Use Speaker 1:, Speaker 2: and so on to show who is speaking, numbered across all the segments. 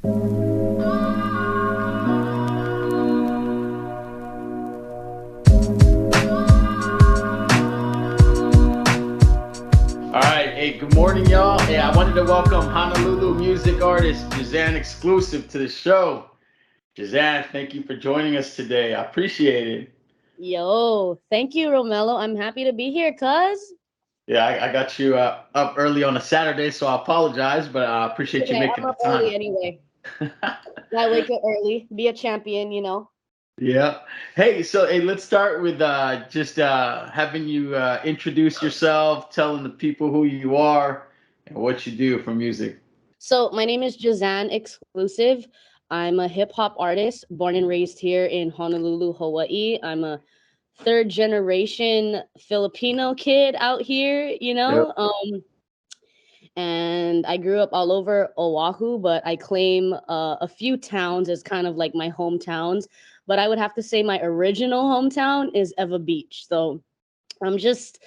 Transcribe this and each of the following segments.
Speaker 1: All right, hey, good morning, y'all. Hey, I wanted to welcome Honolulu music artist Jehzan exclusive to the show. Jehzan, thank you for joining us today. I appreciate it.
Speaker 2: Yo, thank you, Romello. I'm happy to be here, cuz.
Speaker 1: Yeah, I got you up early on a Saturday, so I apologize, but I appreciate you
Speaker 2: Okay,
Speaker 1: making
Speaker 2: I'm
Speaker 1: the
Speaker 2: up early
Speaker 1: time.
Speaker 2: anyway. I wake up early, be a champion.
Speaker 1: Yeah. Hey, so hey, let's start with just having you introduce yourself, telling the people who you are and what you do for music.
Speaker 2: So, my name is Jazan Exclusive. I'm a hip hop artist born and raised here in Honolulu, Hawaii. I'm a third generation Filipino kid out here.
Speaker 1: Yep.
Speaker 2: And I grew up all over Oahu, but I claim a few towns as kind of like my hometowns. But I would have to say my original hometown is Eva Beach. So I'm just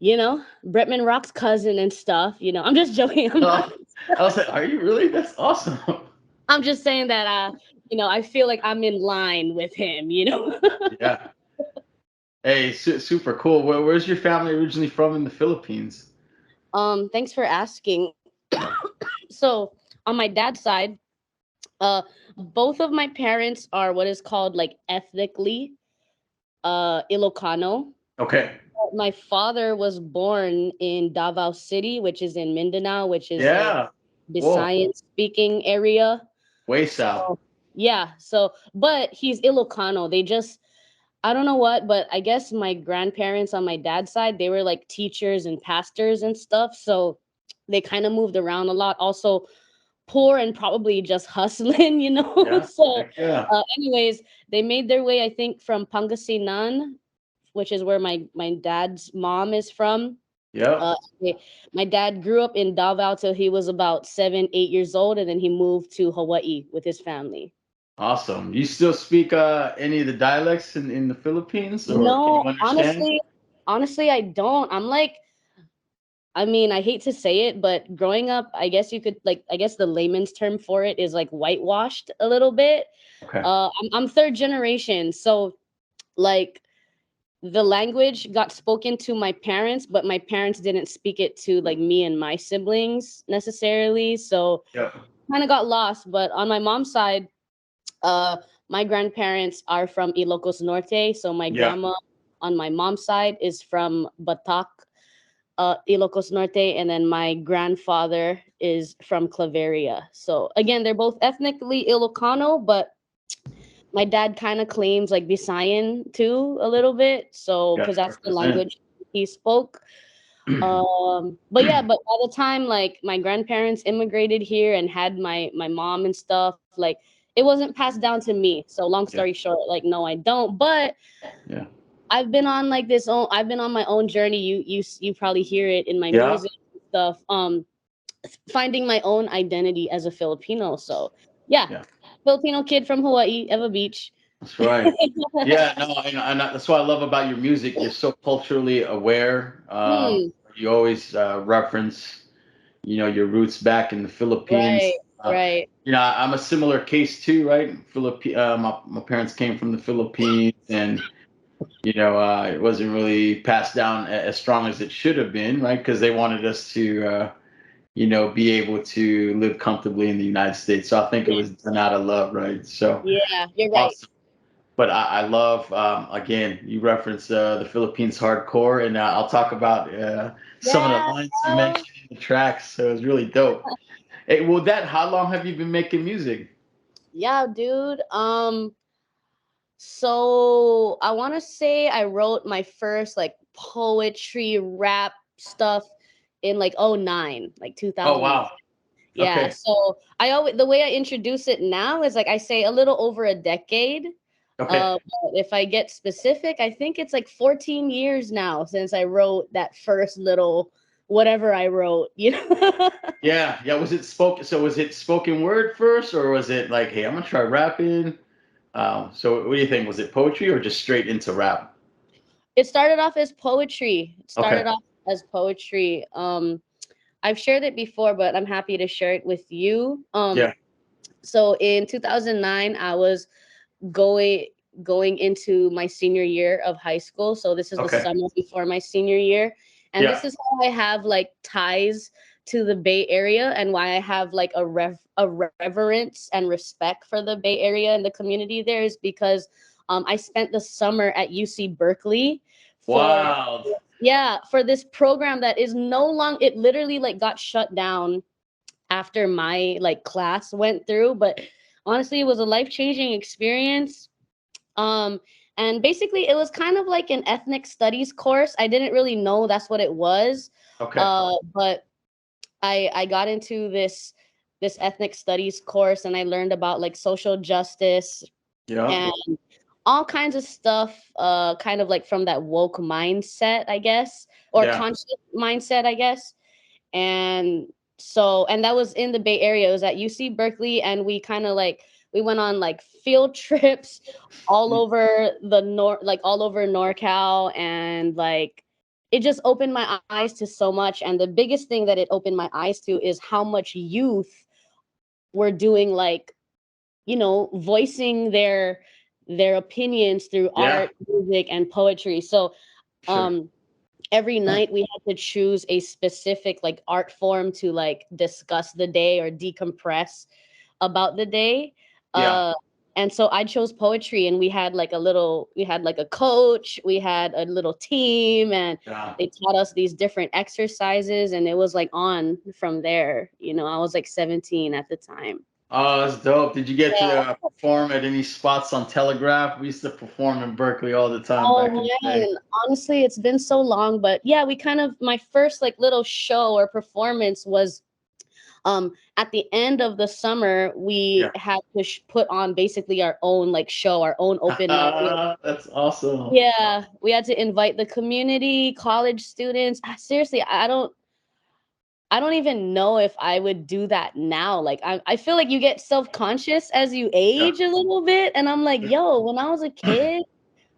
Speaker 2: Bretman Rock's cousin and stuff. I'm just joking. I'm not.
Speaker 1: Oh, I was like, are you really? That's awesome.
Speaker 2: I'm just saying that I feel like I'm in line with him.
Speaker 1: Yeah. Hey, super cool. Where's your family originally from in the Philippines?
Speaker 2: Thanks for asking. So on my dad's side, uh both of my parents are what is called like ethnically Ilocano.
Speaker 1: Okay.
Speaker 2: My father was born in Davao City, which is in Mindanao, which is a
Speaker 1: Yeah. Whoa.
Speaker 2: Visayan speaking area.
Speaker 1: Way south.
Speaker 2: So yeah, but he's Ilocano. I don't know what, but I guess my grandparents on my dad's side, they were like teachers and pastors and stuff. So they kind of moved around a lot. Also, poor and probably just hustling.
Speaker 1: Yeah.
Speaker 2: So,
Speaker 1: Heck yeah.
Speaker 2: anyways, they made their way, I think, from Pangasinan, which is where my dad's mom is from.
Speaker 1: Yep.
Speaker 2: Uh, they- my dad grew up in Davao till he was about 7, 8 years old, and then he moved to Hawaii with his family.
Speaker 1: Awesome. You still speak any of the dialects in the Philippines, or can you
Speaker 2: No,
Speaker 1: understand?
Speaker 2: honestly, I don't. I'm like, I mean, I hate to say it, but growing up, I guess you could like, I guess the layman's term for it is like whitewashed a little bit.
Speaker 1: Okay.
Speaker 2: I'm third generation, so like the language got spoken to my parents, but my parents didn't speak it to like me and my siblings necessarily. So
Speaker 1: Yep.
Speaker 2: kind of got lost. But on my mom's side, uh, my grandparents are from Ilocos Norte. So my
Speaker 1: Yeah.
Speaker 2: grandma on my mom's side is from Batak, Ilocos Norte, and then my grandfather is from Claveria. So again, they're both ethnically Ilocano, but my dad kind of claims like Visayan too a little bit. So
Speaker 1: Got
Speaker 2: because
Speaker 1: to
Speaker 2: that's the
Speaker 1: represent.
Speaker 2: language he spoke. But yeah, but by the time like my grandparents immigrated here and had my mom and stuff, like it wasn't passed down to me. So long
Speaker 1: Yeah.
Speaker 2: story short, like no, I don't. But
Speaker 1: Yeah.
Speaker 2: I've been on my own journey. You probably hear it in my
Speaker 1: Yeah.
Speaker 2: music and stuff. Finding my own identity as a Filipino. So yeah,
Speaker 1: Yeah.
Speaker 2: Filipino kid from Hawaii, Eva Beach.
Speaker 1: That's right. Yeah, no, and that's what I love about your music. You're so culturally aware.
Speaker 2: Hmm.
Speaker 1: You always reference, your roots back in the
Speaker 2: Right.
Speaker 1: Philippines.
Speaker 2: Right.
Speaker 1: I'm a similar case too, right? My parents came from the Philippines, and it wasn't really passed down as strong as it should have been, right? Because they wanted us to, be able to live comfortably in the United States. So I think it
Speaker 2: Yeah.
Speaker 1: was done out of love, right? So
Speaker 2: Yeah. You're right.
Speaker 1: awesome. But I love, again, you reference the Philippines hardcore, and I'll talk about some of the
Speaker 2: Yeah.
Speaker 1: lines you mentioned in the tracks. So it was really dope. Hey, well, how long have you been making music?
Speaker 2: Yeah, dude. So I want to say I wrote my first like poetry rap stuff in like '09, like
Speaker 1: Oh,
Speaker 2: 2009.
Speaker 1: wow.
Speaker 2: Yeah.
Speaker 1: Okay.
Speaker 2: So I always the way I introduce it now is like I say a little over a decade.
Speaker 1: Okay.
Speaker 2: But if I get specific, I think it's like 14 years now since I wrote that first little whatever I wrote.
Speaker 1: Yeah. Yeah. Was it spoken word first, or was it like, hey, I'm gonna try rapping? So what do you think? Was it poetry or just straight into rap?
Speaker 2: It started off as poetry. It
Speaker 1: Okay.
Speaker 2: started off as poetry. I've shared it before, but I'm happy to share it with you.
Speaker 1: Yeah.
Speaker 2: So in 2009, I was going going into my senior year of high school. So this is the
Speaker 1: Okay.
Speaker 2: summer before my senior year, and
Speaker 1: Yeah.
Speaker 2: this is how I have like ties to the Bay Area and why I have like a reverence and respect for the Bay Area and the community there is because I spent the summer at UC Berkeley for
Speaker 1: Wow.
Speaker 2: yeah, for this program that is no long it literally like got shut down after my like class went through, but honestly it was a life-changing experience. um and basically it was kind of like an ethnic studies course. I didn't really know that's what it was.
Speaker 1: Okay.
Speaker 2: But I got into this ethnic studies course and I learned about like social justice
Speaker 1: Yeah.
Speaker 2: and all kinds of stuff, kind of like from that woke mindset, I guess, or
Speaker 1: Yeah.
Speaker 2: conscious mindset, I guess. And so, and that was in the Bay Area. It was at UC Berkeley, and we kind of like we went on like field trips all over the north, like all over NorCal, and like it just opened my eyes to so much. And the biggest thing that it opened my eyes to is how much youth were doing like, voicing their opinions through
Speaker 1: Yeah.
Speaker 2: art, music, and poetry. So
Speaker 1: Sure.
Speaker 2: um every night we had to choose a specific like art form to like discuss the day or decompress about the day.
Speaker 1: Yeah.
Speaker 2: uh and so I chose poetry, and we had like a coach, we had a little team, and
Speaker 1: Yeah.
Speaker 2: they taught us these different exercises, and it was like on from there. I was like 17 at the time.
Speaker 1: Oh, that's dope. Did you get to
Speaker 2: Yeah.
Speaker 1: perform at any spots on Telegraph? We used to perform in Berkeley all the time
Speaker 2: Oh
Speaker 1: back in the day.
Speaker 2: man, honestly, it's been so long, but yeah, we kind of my first like little show or performance was at the end of the summer. We
Speaker 1: Yeah.
Speaker 2: had to put on basically our own like show, our own open mic.
Speaker 1: That's awesome.
Speaker 2: Yeah, we had to invite the community, college students. Seriously, I don't even know if I would do that now. Like I feel like you get self-conscious as you
Speaker 1: Yeah.
Speaker 2: age a little bit, and I'm like, yo, when I was a kid,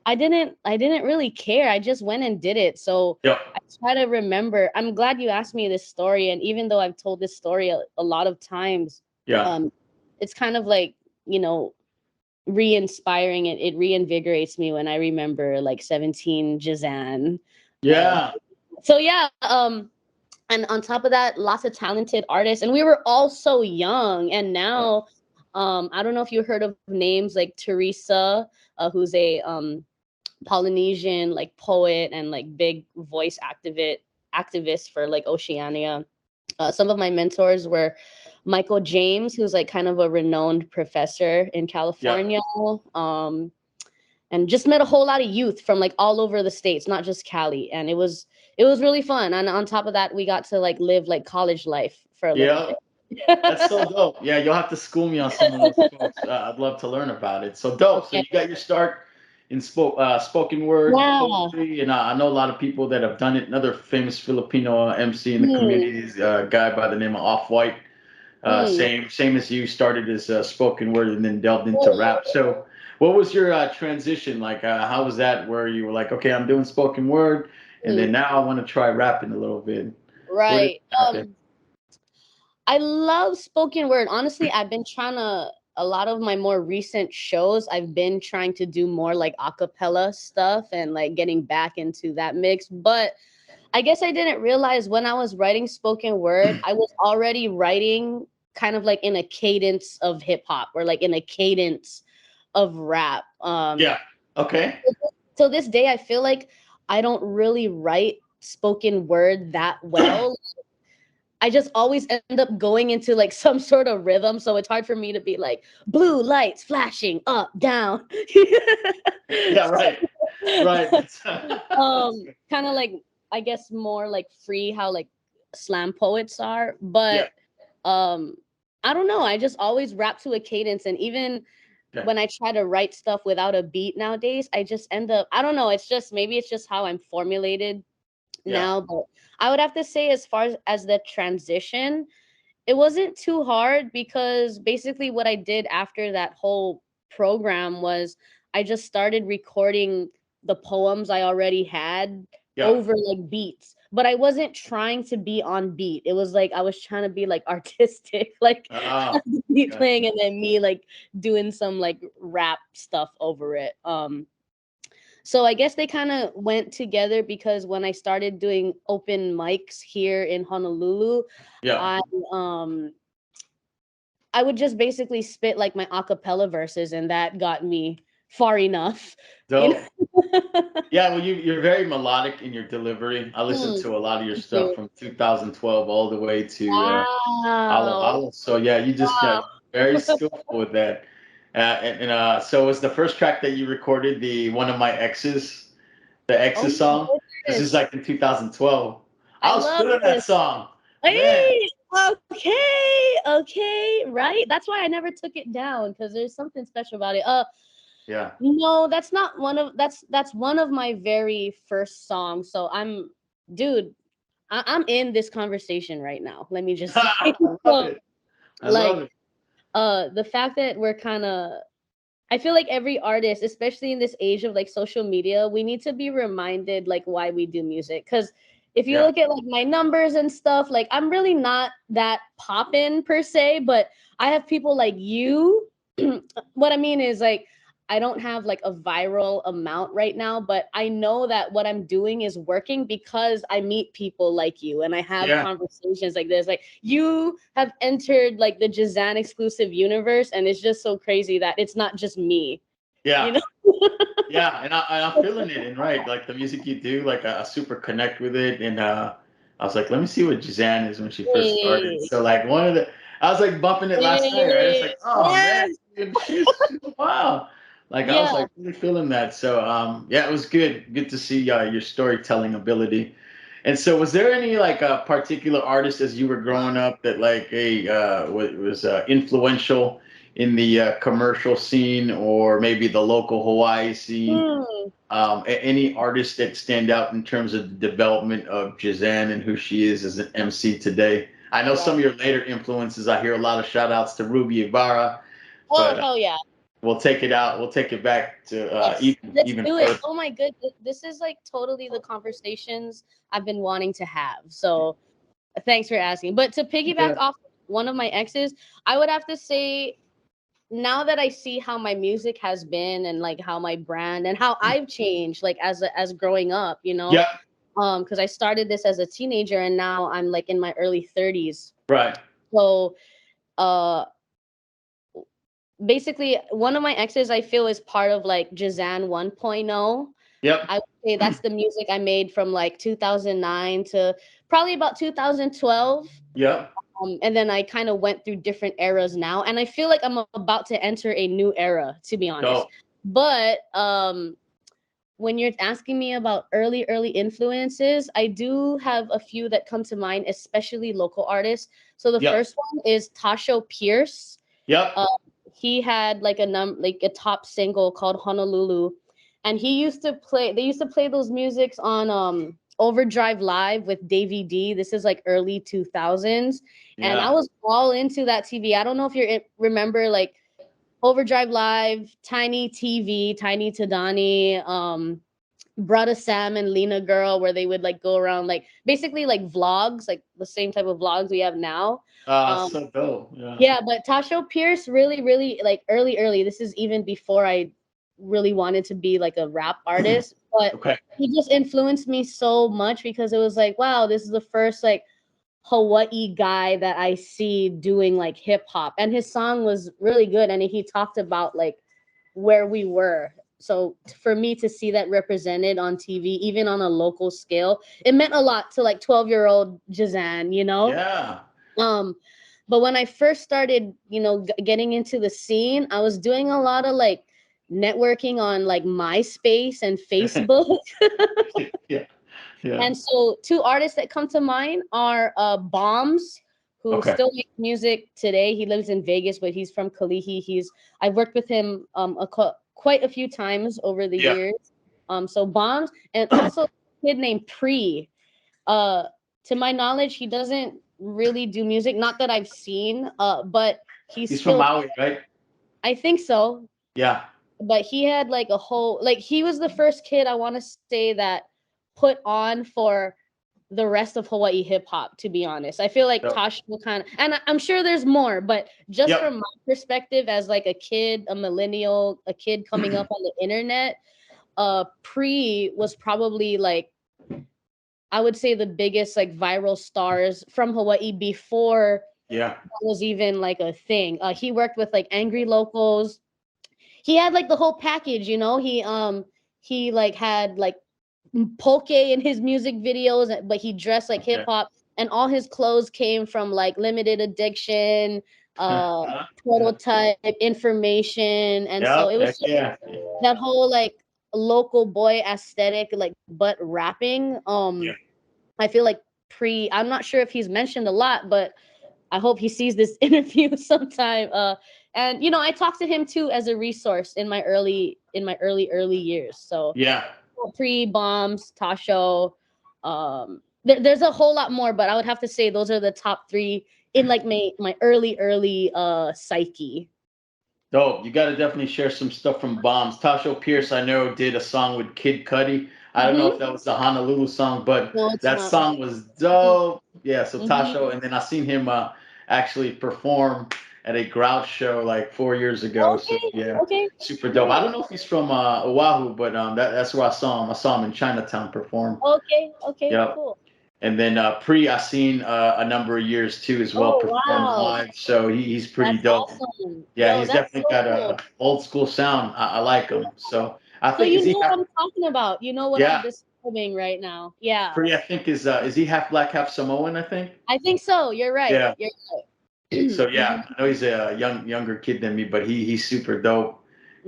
Speaker 2: I didn't really care. I just went and did it. So
Speaker 1: Yep.
Speaker 2: I try to remember. I'm glad you asked me this story, and even though I've told this story a lot of times,
Speaker 1: Yeah.
Speaker 2: um it's kind of like, you know, re-inspiring. It reinvigorates me when I remember like 17 Jehzan. Uh,
Speaker 1: Yeah.
Speaker 2: so yeah, and on top of that, lots of talented artists, and we were all so young. And
Speaker 1: Yeah.
Speaker 2: now, I don't know if you heard of names like Teresa, who's a Polynesian like poet and like big voice activist for like Oceania. Some of my mentors were Michael James, who's like kind of a renowned professor in
Speaker 1: Yeah.
Speaker 2: California. Um, and just met a whole lot of youth from like all over the states, not just Cali. And it was really fun. And on top of that, we got to like live like college life for a little
Speaker 1: Yeah.
Speaker 2: bit.
Speaker 1: That's so dope. Yeah, you'll have to school me on some of those folks. I'd love to learn about it. So dope. So
Speaker 2: Okay.
Speaker 1: you got your start in spoken word
Speaker 2: Yeah.
Speaker 1: poetry, and I know a lot of people that have done it. Another famous Filipino MC in the
Speaker 2: Mm,
Speaker 1: community is a guy by the name of Off White.
Speaker 2: mm,
Speaker 1: Same as you, started as spoken word and then delved into
Speaker 2: mm,
Speaker 1: rap. So, what was your transition like? How was that? Where you were like, okay, I'm doing spoken word, and then
Speaker 2: mm.
Speaker 1: now I want to try rapping a little bit. Where did
Speaker 2: Right.
Speaker 1: it happen?
Speaker 2: I love spoken word. Honestly, I've been trying to a lot of my more recent shows, I've been trying to do more like a cappella stuff and like getting back into that mix. But I guess I didn't realize when I was writing spoken word, I was already writing kind of like in a cadence of hip hop or like in a cadence of rap.
Speaker 1: Yeah. Okay.
Speaker 2: So this day, I feel like I don't really write spoken word that well. I just always end up going into like some sort of rhythm, so it's hard for me to be like blue lights flashing up, down.
Speaker 1: Yeah. Right. Right. That's,
Speaker 2: Kind of like, I guess more like free how like slam poets are,
Speaker 1: yeah.
Speaker 2: but um I don't know, I just always rap to a cadence, and even
Speaker 1: Okay.
Speaker 2: when I try to write stuff without a beat nowadays, I just end up, I don't know, it's just maybe it's just how I'm formulated
Speaker 1: Yeah.
Speaker 2: now. But I would have to say, as far as the transition, it wasn't too hard because basically what I did after that whole program was I just started recording the poems I already had
Speaker 1: Yeah.
Speaker 2: over like beats, but I wasn't trying to be on beat. It was like I was trying to be like artistic, like
Speaker 1: Oh,
Speaker 2: the beat
Speaker 1: gotcha.
Speaker 2: playing and then me like doing some like rap stuff over it. So I guess they kind of went together because when I started doing open mics here in Honolulu,
Speaker 1: Yeah.
Speaker 2: I um I would just basically spit like my acapella verses, and that got me far enough, you
Speaker 1: Dope.
Speaker 2: know.
Speaker 1: Yeah, well, you're very melodic in your delivery. I listened
Speaker 2: Mm,
Speaker 1: to a lot of your
Speaker 2: thank
Speaker 1: stuff
Speaker 2: you.
Speaker 1: from 2012 all the way to Alo
Speaker 2: Wow.
Speaker 1: Alo. So yeah, you just
Speaker 2: Wow.
Speaker 1: very skillful with that. So was the first track that you recorded the one of my exes, the
Speaker 2: Oh
Speaker 1: exes
Speaker 2: my
Speaker 1: song? This is
Speaker 2: goodness.
Speaker 1: like in 2012.
Speaker 2: I
Speaker 1: I was
Speaker 2: love
Speaker 1: feeling that
Speaker 2: this.
Speaker 1: song, man.
Speaker 2: Hey, okay, okay, right. That's why I never took it down because there's something special about it.
Speaker 1: Yeah.
Speaker 2: No, that's not one of that's one of my very first songs. So dude, I'm in this conversation right now. Let me just say.
Speaker 1: I love
Speaker 2: So,
Speaker 1: it. I love
Speaker 2: like,
Speaker 1: it.
Speaker 2: the fact that we're kind of, I feel like every artist, especially in this age of like social media, we need to be reminded like why we do music. Because if you
Speaker 1: Yeah.
Speaker 2: look at like my numbers and stuff, like I'm really not that poppin' per se, but I have people like you. What I mean is like I don't have like a viral amount right now, but I know that what I'm doing is working because I meet people like you and I have
Speaker 1: Yeah.
Speaker 2: conversations like this. Like you have entered like the Jehzan exclusive universe, and it's just so crazy that it's not just me, you
Speaker 1: Yeah.
Speaker 2: know?
Speaker 1: Yeah, and I'm feeling it, and right, like the music you do, like I super connect with it, and I was like, let me see what Jazan is when she first started.
Speaker 2: Hey,
Speaker 1: So like I was like bumping it last night, right? It's
Speaker 2: hey,
Speaker 1: like, oh man,
Speaker 2: yes,
Speaker 1: dude, she's wow. Like I was
Speaker 2: yeah.
Speaker 1: like really feeling that. So yeah, it was good to see your storytelling ability. And so, was there any like particular artist as you were growing up that like was influential in the commercial scene or maybe the local Hawaii scene?
Speaker 2: Hmm.
Speaker 1: Any artists that stand out in terms of the development of Jazan and who she is as an MC today? I know some
Speaker 2: Right.
Speaker 1: of your later influences. I hear a lot of shout outs to Ruby Ibarra,
Speaker 2: Oh
Speaker 1: but
Speaker 2: hell yeah.
Speaker 1: we'll take it out. We'll take it back to
Speaker 2: Yes.
Speaker 1: even
Speaker 2: Let's
Speaker 1: even
Speaker 2: do it.
Speaker 1: further.
Speaker 2: Oh my goodness. This is like totally the conversations I've been wanting to have. So thanks for asking. But to piggyback
Speaker 1: Yeah,
Speaker 2: off one of my exes, I would have to say now that I see how my music has been and like how my brand and how I've changed like as growing up,
Speaker 1: yeah,
Speaker 2: because I started this as a teenager and now I'm like in my early 30s.
Speaker 1: right.
Speaker 2: So uh basically one of my exes I feel is part of like Jazan 1.0.
Speaker 1: Yep,
Speaker 2: I would say that's the music I made from like 2009 to probably about 2012.
Speaker 1: yep.
Speaker 2: And then I kind of went through different eras now, and I feel like I'm about to enter a new era, to be honest.
Speaker 1: Dope.
Speaker 2: But when you're asking me about early influences, I do have a few that come to mind, especially local artists. So the
Speaker 1: Yep,
Speaker 2: first one is Tasho Pierce.
Speaker 1: yep.
Speaker 2: Uh, he had like like a top single called Honolulu, and he used to play. They used to play those musics on Overdrive Live with Davey D. This is like early 2000s, and I
Speaker 1: Yeah.
Speaker 2: was all into that TV. I don't know if you remember like Overdrive Live, Tiny TV, Tiny Tadani, Brother Sam and Lena Girl, where they would like go around like basically like vlogs, like the same type of vlogs we have now. Um,
Speaker 1: So dope. Yeah.
Speaker 2: yeah, but Tasho Pierce really like early. This is even before I really wanted to be like a rap artist, but
Speaker 1: Okay.
Speaker 2: he just influenced me so much because it was like, wow, this is the first like Hawaii guy that I see doing like hip hop. And his song was really good and he talked about like where we were. So for me to see that represented on TV, even on a local scale, it meant a lot to like 12-year-old Jazan, you know?
Speaker 1: Yeah.
Speaker 2: Um, but when I first started, getting into the scene, I was doing a lot of like networking on like MySpace and Facebook.
Speaker 1: Yeah. Yeah.
Speaker 2: And so two artists that come to mind are Bombs, who
Speaker 1: Okay.
Speaker 2: still makes music today. He lives in Vegas, but he's from Kalihi. I've worked with him quite a few times over the
Speaker 1: Yeah.
Speaker 2: years. So Bombs, and also a kid named Pre. Uh, to my knowledge, he doesn't really do music. Not that I've seen. But he's
Speaker 1: He's from
Speaker 2: still.
Speaker 1: Maui, right?
Speaker 2: I think so.
Speaker 1: Yeah.
Speaker 2: But he had like a whole like he was the first kid I want to say that put on for the rest of Hawaii hip hop, to be honest. I feel like
Speaker 1: So,
Speaker 2: Tosh will kind of, and I'm sure there's more, but just
Speaker 1: yep.
Speaker 2: from my perspective as like a kid, a millennial, a kid coming up on the internet, Pre was probably like, I would say the biggest like viral stars from Hawaii before
Speaker 1: Yeah.
Speaker 2: that was even like a thing. He worked with like Angry Locals. He had like the whole package, you know. He like had like poke in his music videos, but he dressed like hip
Speaker 1: Yeah.
Speaker 2: hop, and all his clothes came from like Limited Addiction,
Speaker 1: Yeah.
Speaker 2: Prototype, Information, and so
Speaker 1: Yep.
Speaker 2: it was
Speaker 1: Heck
Speaker 2: just
Speaker 1: yeah.
Speaker 2: that whole like local boy aesthetic, like but rapping.
Speaker 1: Yeah.
Speaker 2: I feel like Pre. I'm not sure if he's mentioned a lot, but I hope he sees this interview sometime. And you know, I talked to him too as a resource in my early years. So
Speaker 1: Yeah.
Speaker 2: Pre Bombs, Tasho. There's a whole lot more, but I would have to say those are the top three in like my early psyche.
Speaker 1: Dope. You got to definitely share some stuff from Bombs. Tasho Pierce, I know, did a song with Kid Cudi. I don't know
Speaker 2: Mm-hmm.
Speaker 1: if that was the Honolulu song, but
Speaker 2: No, it's
Speaker 1: that
Speaker 2: not.
Speaker 1: song was dope. Yeah, so
Speaker 2: Mm-hmm.
Speaker 1: Tasho, and then I seen him actually perform at a Grouch show like 4 years ago. So
Speaker 2: Okay,
Speaker 1: yeah,
Speaker 2: okay,
Speaker 1: super dope. I
Speaker 2: great.
Speaker 1: don't know if he's from Oahu, but that's where I saw him. I saw him in Chinatown perform.
Speaker 2: Okay, okay,
Speaker 1: Yep.
Speaker 2: cool.
Speaker 1: And then Pre, I seen a number of years too as well
Speaker 2: Oh
Speaker 1: perform
Speaker 2: wow,
Speaker 1: live. So he's pretty
Speaker 2: that's
Speaker 1: dope.
Speaker 2: awesome.
Speaker 1: Yeah,
Speaker 2: Yo,
Speaker 1: he's
Speaker 2: that's
Speaker 1: definitely
Speaker 2: so
Speaker 1: got
Speaker 2: cool.
Speaker 1: a old school sound. I like him. So I
Speaker 2: So
Speaker 1: think
Speaker 2: you
Speaker 1: is he
Speaker 2: know what
Speaker 1: half?
Speaker 2: I'm talking about. You know what I'm
Speaker 1: Yeah,
Speaker 2: describing right now. Yeah,
Speaker 1: Pre. I think is he half black, half Samoan? I think.
Speaker 2: I think so. You're right.
Speaker 1: Yeah.
Speaker 2: You're
Speaker 1: So
Speaker 2: right.
Speaker 1: yeah, I know he's a younger kid than me, but he's super dope.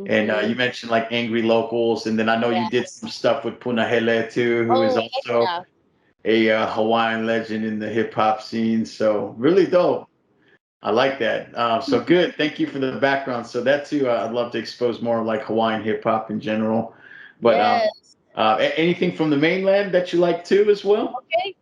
Speaker 1: And
Speaker 2: Mm-hmm.
Speaker 1: you mentioned like Angry Locals, and then I know you
Speaker 2: Yeah.
Speaker 1: did some stuff with Punahele too, who is
Speaker 2: Oh, heck
Speaker 1: also
Speaker 2: yeah.
Speaker 1: a Hawaiian legend in the hip hop scene. So really dope. I like that. So good. Thank you for the background. So that too, I'd love to expose more of like Hawaiian hip hop in general. But
Speaker 2: Yes.
Speaker 1: anything from the mainland that you like too as well?
Speaker 2: Okay.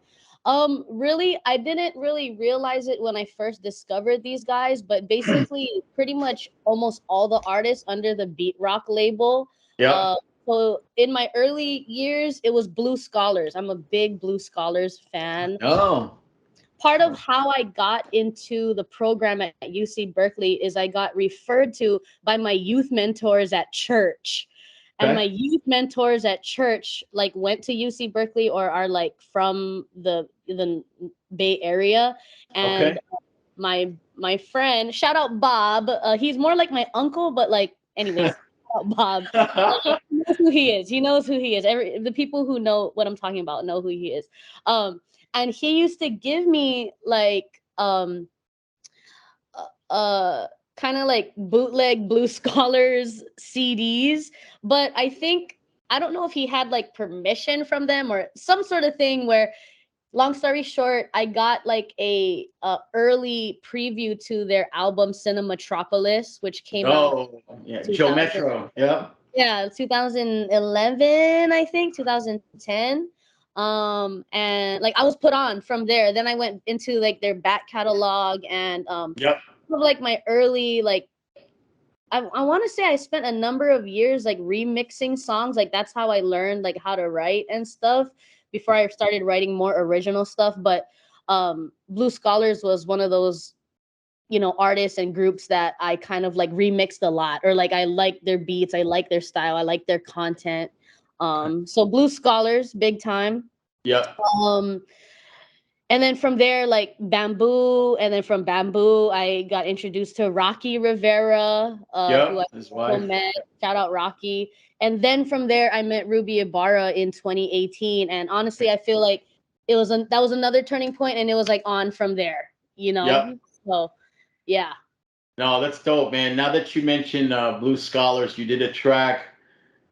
Speaker 2: Really, I didn't really realize it when I first discovered these guys, but basically, pretty much almost all the artists under the Beat Rock label.
Speaker 1: Yep.
Speaker 2: Uh, so in my early years, it was Blue Scholars. I'm a big Blue Scholars fan.
Speaker 1: Oh,
Speaker 2: Part of how I got into the program at UC Berkeley is I got referred to by my youth mentors at church. And my
Speaker 1: okay.
Speaker 2: youth mentors at church like went to UC Berkeley or are like from the Bay Area. And
Speaker 1: Okay.
Speaker 2: my friend, shout out Bob. He's more like my uncle, but like anyways, shout out Bob. He knows who he is. He knows who he is. The people who know what I'm talking about know who he is. Um, and he used to give me like uh kind of like bootleg Blue Scholars CDs, but I don't know if he had like permission from them or some sort of thing where, long story short, I got like a early preview to their album Cinematropolis, which came out
Speaker 1: Oh, yeah. Joe
Speaker 2: 2000,
Speaker 1: Metro. Yep.
Speaker 2: yeah, 2011, I think 2010. And like I was put on from there. Then I went into like their back catalog and
Speaker 1: Yep.
Speaker 2: like my early like I want to say I spent a number of years like remixing songs. Like that's how I learned like how to write and stuff before I started writing more original stuff. But Blue Scholars was one of those, you know, artists and groups that I kind of like remixed a lot, or like I like their beats, I like their style, I like their content. So Blue Scholars, big time.
Speaker 1: Yep.
Speaker 2: Um, and then from there, like Bamboo, and then from Bamboo, I got introduced to Rocky Rivera, who I
Speaker 1: Yep. His
Speaker 2: also
Speaker 1: wife.
Speaker 2: met. Shout out Rocky. And then from there, I met Ruby Ibarra in 2018. And honestly, I feel like that was another turning point, and it was like on from there, you
Speaker 1: Yep.
Speaker 2: know. So yeah.
Speaker 1: No, that's dope, man. Now that you mentioned Blue Scholars, you did a track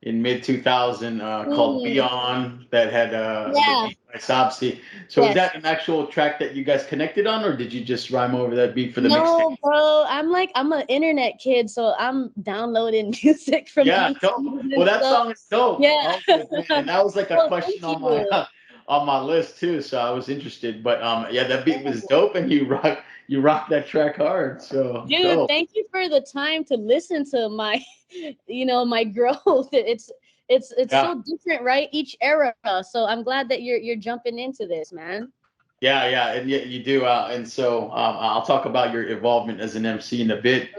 Speaker 1: in mid 2000 called
Speaker 2: Mm,
Speaker 1: Beyond that had the
Speaker 2: yeah.
Speaker 1: beat by Sobsy. So is
Speaker 2: Yes.
Speaker 1: that an actual track that you guys connected on, or did you just rhyme over that beat for the mixtape?
Speaker 2: No, bro. I'm an internet kid, so I'm downloading music from
Speaker 1: Yeah,
Speaker 2: YouTube
Speaker 1: dope. Well,
Speaker 2: and
Speaker 1: that
Speaker 2: stuff.
Speaker 1: song is dope.
Speaker 2: Yeah.
Speaker 1: All good, man. And that was like a
Speaker 2: Oh, thank
Speaker 1: question on my
Speaker 2: you.
Speaker 1: on my list too, so I was interested. But yeah, that beat was
Speaker 2: Oh,
Speaker 1: dope, and you rock that track hard. So
Speaker 2: dude,
Speaker 1: dope.
Speaker 2: thank you for the time to listen to my, you know, my growth. It's
Speaker 1: Yeah.
Speaker 2: so different, right? Each era. So I'm glad that you're jumping into this, man.
Speaker 1: Yeah, yeah, and yeah, you do. And so I'll talk about your involvement as an MC in a bit,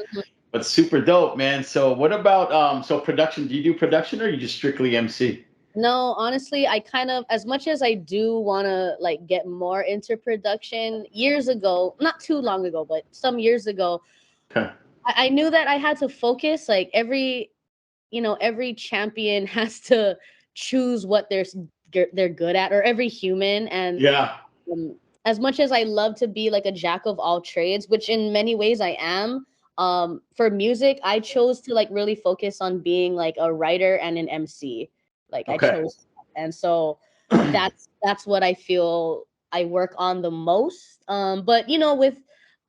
Speaker 1: but super dope, man. So what about so production? Do you do production or you just strictly MC?
Speaker 2: No, honestly, I kind of, as much as I do want to like get more into production, years ago, not too long ago, but some years ago,
Speaker 1: Okay.
Speaker 2: I knew that I had to focus. Like every champion has to choose what they're good at, or every human. And
Speaker 1: Yeah.
Speaker 2: um, as much as I love to be like a jack of all trades, which in many ways I am, for music, I chose to like really focus on being like a writer and an MC. Like I
Speaker 1: Okay.
Speaker 2: chose, and so that's what I feel I work on the most. But with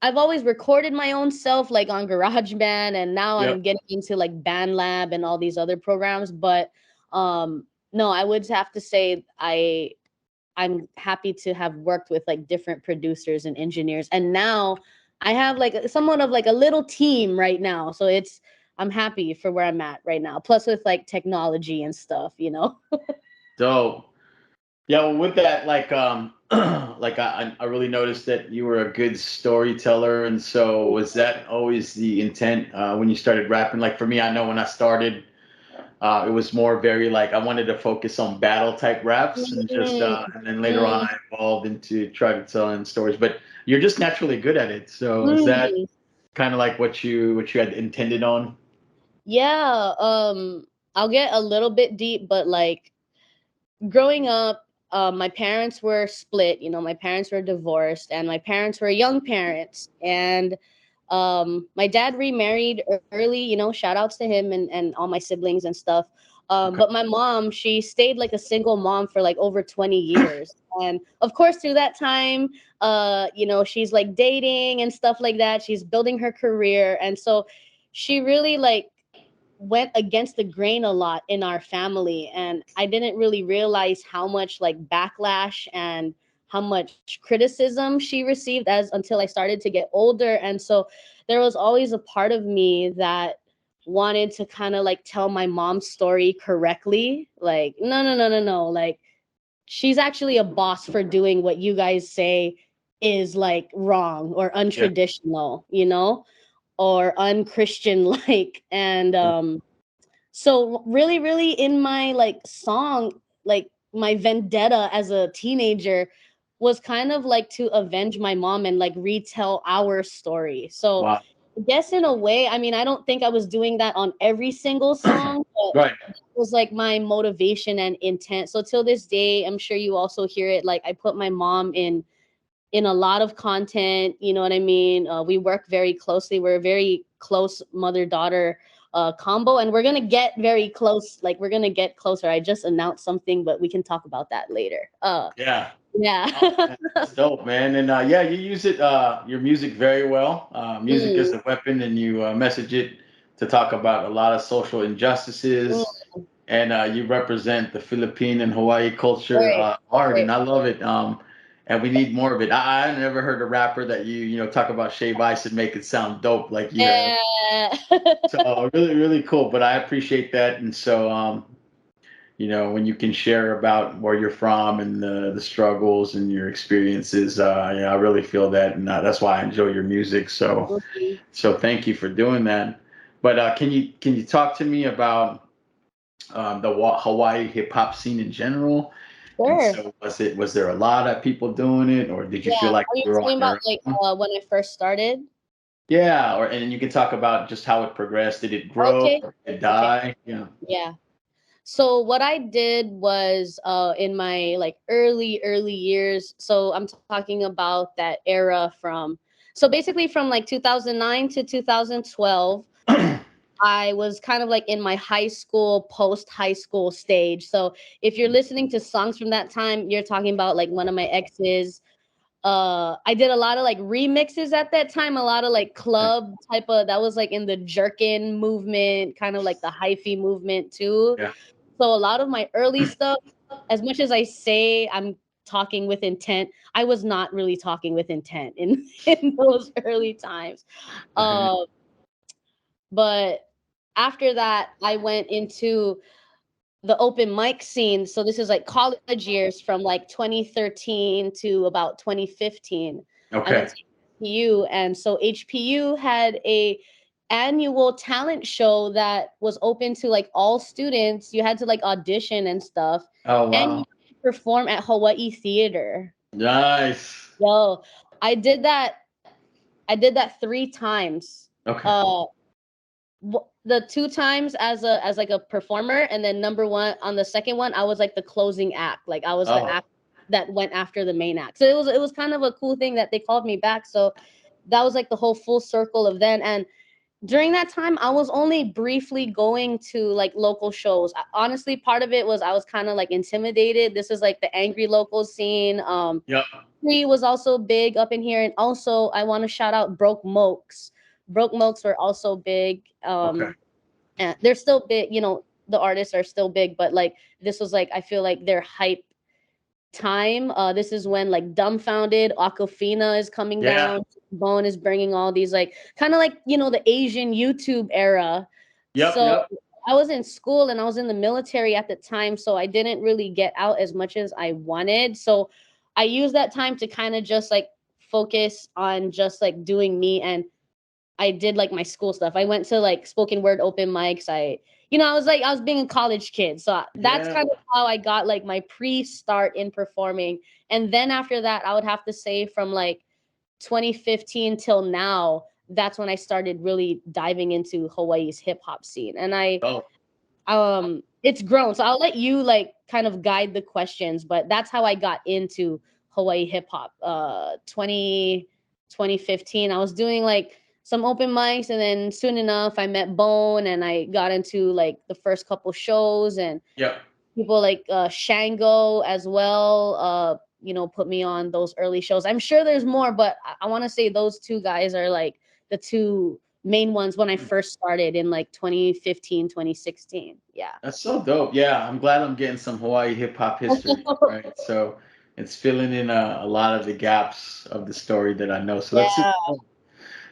Speaker 2: I've always recorded my own self like on GarageBand, and now
Speaker 1: Yep.
Speaker 2: I'm getting into like BandLab and all these other programs. But no, I would have to say I'm happy to have worked with like different producers and engineers. And now I have like somewhat of like a little team right now. So I'm happy for where I'm at right now. Plus with like technology and stuff.
Speaker 1: Dope. Yeah, well, with that, like, like I really noticed that you were a good storyteller, and so was that always the intent when you started rapping? Like for me, I know when I started, it was more very like I wanted to focus on battle type raps, and just
Speaker 2: Mm,
Speaker 1: and then later on
Speaker 2: mm,
Speaker 1: I evolved into trying to telling stories. But you're just naturally good at it. So is that
Speaker 2: mm.
Speaker 1: kind of like what you had intended on?
Speaker 2: Yeah, I'll get a little bit deep, but like growing up, my parents were split. My parents were divorced, and my parents were young parents. And my dad remarried early. Shout outs to him and all my siblings and stuff.
Speaker 1: Okay.
Speaker 2: But my mom, she stayed like a single mom for like over 20 years. And of course, through that time, she's like dating and stuff like that. She's building her career. And so she really like went against the grain a lot in our family, and I didn't really realize how much like backlash and how much criticism she received as until I started to get older. And so there was always a part of me that wanted to kind of like tell my mom's story correctly, like no, no, no, no, no, like she's actually a boss for doing what you guys say is like wrong or
Speaker 1: Yeah.
Speaker 2: untraditional, or unchristian like. And so really, really in my like song, like my vendetta as a teenager was kind of like to avenge my mom and like retell our story. So
Speaker 1: Wow.
Speaker 2: I guess in a way, I mean, I don't think I was doing that on every single song, but
Speaker 1: Right.
Speaker 2: it was like my motivation and intent. So till this day, I'm sure you also hear it. Like I put my mom in a lot of content. You know what I mean? We work very closely. We're a very close mother daughter combo, and we're gonna get very close. Like we're gonna get closer. I just announced something, but we can talk about that later.
Speaker 1: Yeah.
Speaker 2: Yeah.
Speaker 1: Oh, man, that's dope, man. And yeah, you use it your music very well. Music is
Speaker 2: Mm,
Speaker 1: a weapon, and you message it to talk about a lot of social injustices.
Speaker 2: mm,
Speaker 1: And you represent the Philippine and Hawaii culture
Speaker 2: right.
Speaker 1: hard,
Speaker 2: Right.
Speaker 1: and I love it. And we need more of it. I never heard a rapper that talk about shave ice and make it sound dope like you have.
Speaker 2: Yeah.
Speaker 1: So really, really cool. But I appreciate that, and so when you can share about where you're from and the struggles and your experiences, I really feel that, and that's why I enjoy your music.
Speaker 2: Mhm.
Speaker 1: So thank you for doing that. But can you talk to me about the Hawaii hip hop scene in general? And
Speaker 2: Sure.
Speaker 1: so was there a lot of people doing it, or did you
Speaker 2: Yeah.
Speaker 1: feel like
Speaker 2: Are you
Speaker 1: you were on
Speaker 2: talking about
Speaker 1: your
Speaker 2: like
Speaker 1: own?
Speaker 2: when I first started?
Speaker 1: Yeah, or and then you can talk about just how it progressed. Did it grow?
Speaker 2: Okay.
Speaker 1: Or did it
Speaker 2: Okay.
Speaker 1: die? Yeah.
Speaker 2: Yeah. So what I did was in my like early years. So I'm talking about that era from so basically from like 2009 to 2012. I was kind of like in my high school, post high school stage. So if you're listening to songs from that time, you're talking about like one of my exes. I did a lot of like remixes at that time, a lot of like club type of that was like in the jerkin movement, kind of like the hyphy movement too.
Speaker 1: Yeah.
Speaker 2: So a lot of my early stuff, as much as I say I'm talking with intent, I was not really talking with intent in in those early times.
Speaker 1: Uh-huh.
Speaker 2: Uh, but after that, I went into the open mic scene. So this is like college years from like 2013 to about 2015. I went
Speaker 1: Okay.
Speaker 2: to HPU, and so HPU had a annual talent show that was open to like all students. You had to like audition and stuff,
Speaker 1: Oh
Speaker 2: and you
Speaker 1: wow.
Speaker 2: had to perform at Hawaii Theater.
Speaker 1: Nice.
Speaker 2: Yo, I did that. I did that 3 times.
Speaker 1: Okay.
Speaker 2: Uh, the 2 times as like a performer, and then number one on the second one I was like the closing act, like I was the
Speaker 1: Oh
Speaker 2: act that went after the main act. So it was kind of a cool thing that they called me back. So that was like the whole full circle of then. And during that time I was only briefly going to like local shows. Honestly, part of it was I was kind of like intimidated. This is like the angry local scene.
Speaker 1: yep.
Speaker 2: Free was also big up in here, and also I want to shout out Broke Mokes. Broke Mokes were also big.
Speaker 1: Okay.
Speaker 2: And they're still big, the artists are still big, but like this was like I feel like their hype time. This is when like Dumbfounded, Aquafina is coming
Speaker 1: Yeah.
Speaker 2: down, Bone is bringing all these like kind of like the Asian YouTube era.
Speaker 1: Yep.
Speaker 2: So
Speaker 1: Yep.
Speaker 2: I was in school and I was in the military at the time, so I didn't really get out as much as I wanted. So I used that time to kind of just like focus on just like doing me, and I did like my school stuff. I went to like spoken word open mics. I was being a college kid. So that's
Speaker 1: Yeah.
Speaker 2: kind of how I got like my pre-start in performing. And then after that, I would have to say from like 2015 till now, that's when I started really diving into Hawaii's hip hop scene. And
Speaker 1: Oh.
Speaker 2: it's grown. So I'll let you like kind of guide the questions, but that's how I got into Hawaii hip hop. 2015, I was doing like some open mics, and then soon enough I met Bone and I got into like the first couple shows, and
Speaker 1: Yep.
Speaker 2: people like Shango as well, put me on those early shows. I'm sure there's more, but I want to say those two guys are like the two main ones when I first started in like 2015, 2016. Yeah.
Speaker 1: That's so dope. Yeah, I'm glad I'm getting some Hawaii hip hop history, right? So it's filling in a lot of the gaps of the story that I know. So that's super
Speaker 2: Yeah.
Speaker 1: cool.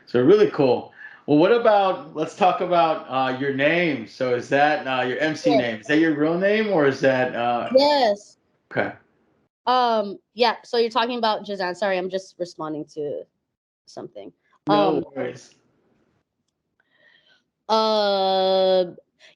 Speaker 1: So really cool. Well, what about, let's talk about your name. So is that your MC
Speaker 2: Sure.
Speaker 1: name? Is that your real name or is that
Speaker 2: Yes.
Speaker 1: okay?
Speaker 2: Yeah, so you're talking about Jehzan. Sorry, I'm just responding to something.
Speaker 1: No
Speaker 2: Um
Speaker 1: worries.
Speaker 2: uh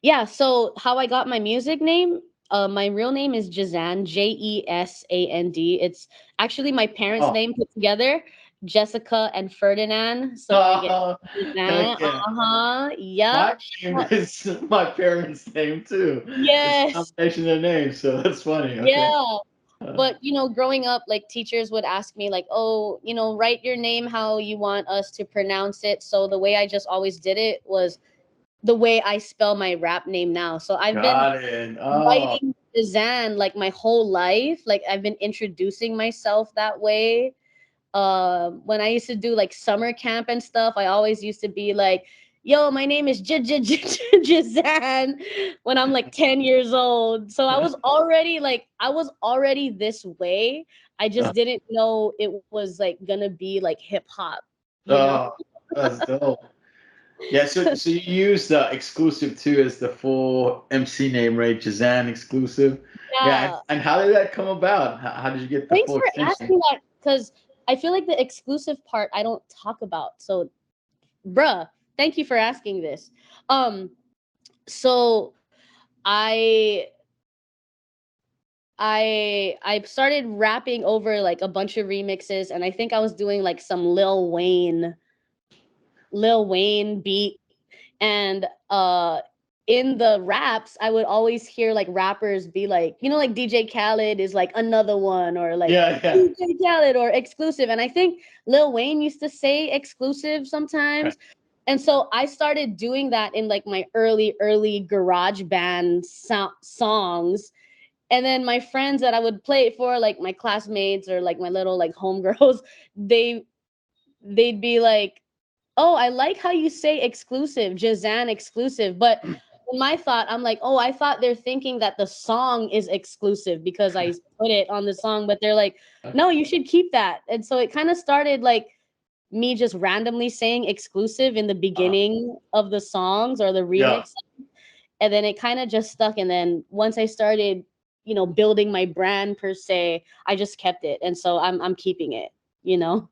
Speaker 2: yeah, so how I got my music name, my real name is Jehzan, Jesand. It's actually my parents'
Speaker 1: Oh,
Speaker 2: name put together, Jessica and Ferdinand. So I get
Speaker 1: heck
Speaker 2: Jehzan.
Speaker 1: yeah.
Speaker 2: Uh-huh. Yep.
Speaker 1: My name is my parents' name too. It's a
Speaker 2: Yes.
Speaker 1: combination of names, so that's funny. Okay.
Speaker 2: Yeah.
Speaker 1: Uh,
Speaker 2: But growing up, like teachers would ask me like, "Oh, write your name how you want us to pronounce it." So the way I just always did it was the way I spell my rap name now. So I've been
Speaker 1: got it. Oh,
Speaker 2: writing Zan like my whole life. Like I've been introducing myself that way. When I used to do like summer camp and stuff, I always used to be like, "Yo, my name is Jazan," when I'm like 10 years old. So I was already this way. I just didn't know it was like gonna be like hip hop, you know?
Speaker 1: oh, that's dope. Yeah, so you use the exclusive too as the full MC name, right? Jazan exclusive. Yeah,
Speaker 2: Yeah.
Speaker 1: and how did that come about? How did you get the
Speaker 2: Thanks
Speaker 1: full
Speaker 2: for
Speaker 1: extension?
Speaker 2: asking that, because I feel like the exclusive part I don't talk about. So, bruh, thank you for asking this. Um, so I I started rapping over like a bunch of remixes, and I think I was doing like some Lil Wayne beat, and in the raps I would always hear like rappers be like, like DJ Khaled is like another one, or like
Speaker 1: Yeah, yeah.
Speaker 2: DJ Khaled or exclusive, and I think Lil Wayne used to say exclusive
Speaker 1: Okay.
Speaker 2: sometimes. And so I started doing that in like my early garage band songs. And then my friends that I would play it for, like my classmates or like my little like homegirls, they they'd be like, "Oh, I like how you say exclusive, Jazan exclusive." But in my thought, I'm like, "Oh, I thought they're thinking that the song is exclusive because I put it on the song." But they're like, "No, you should keep that." And so it kind of started like me just randomly saying exclusive in the
Speaker 1: Uh,
Speaker 2: beginning of the songs or the
Speaker 1: yeah.
Speaker 2: remix. and then it kind of just stuck. And then once I started, building my brand per se, I just kept it, and so I'm keeping it. You know.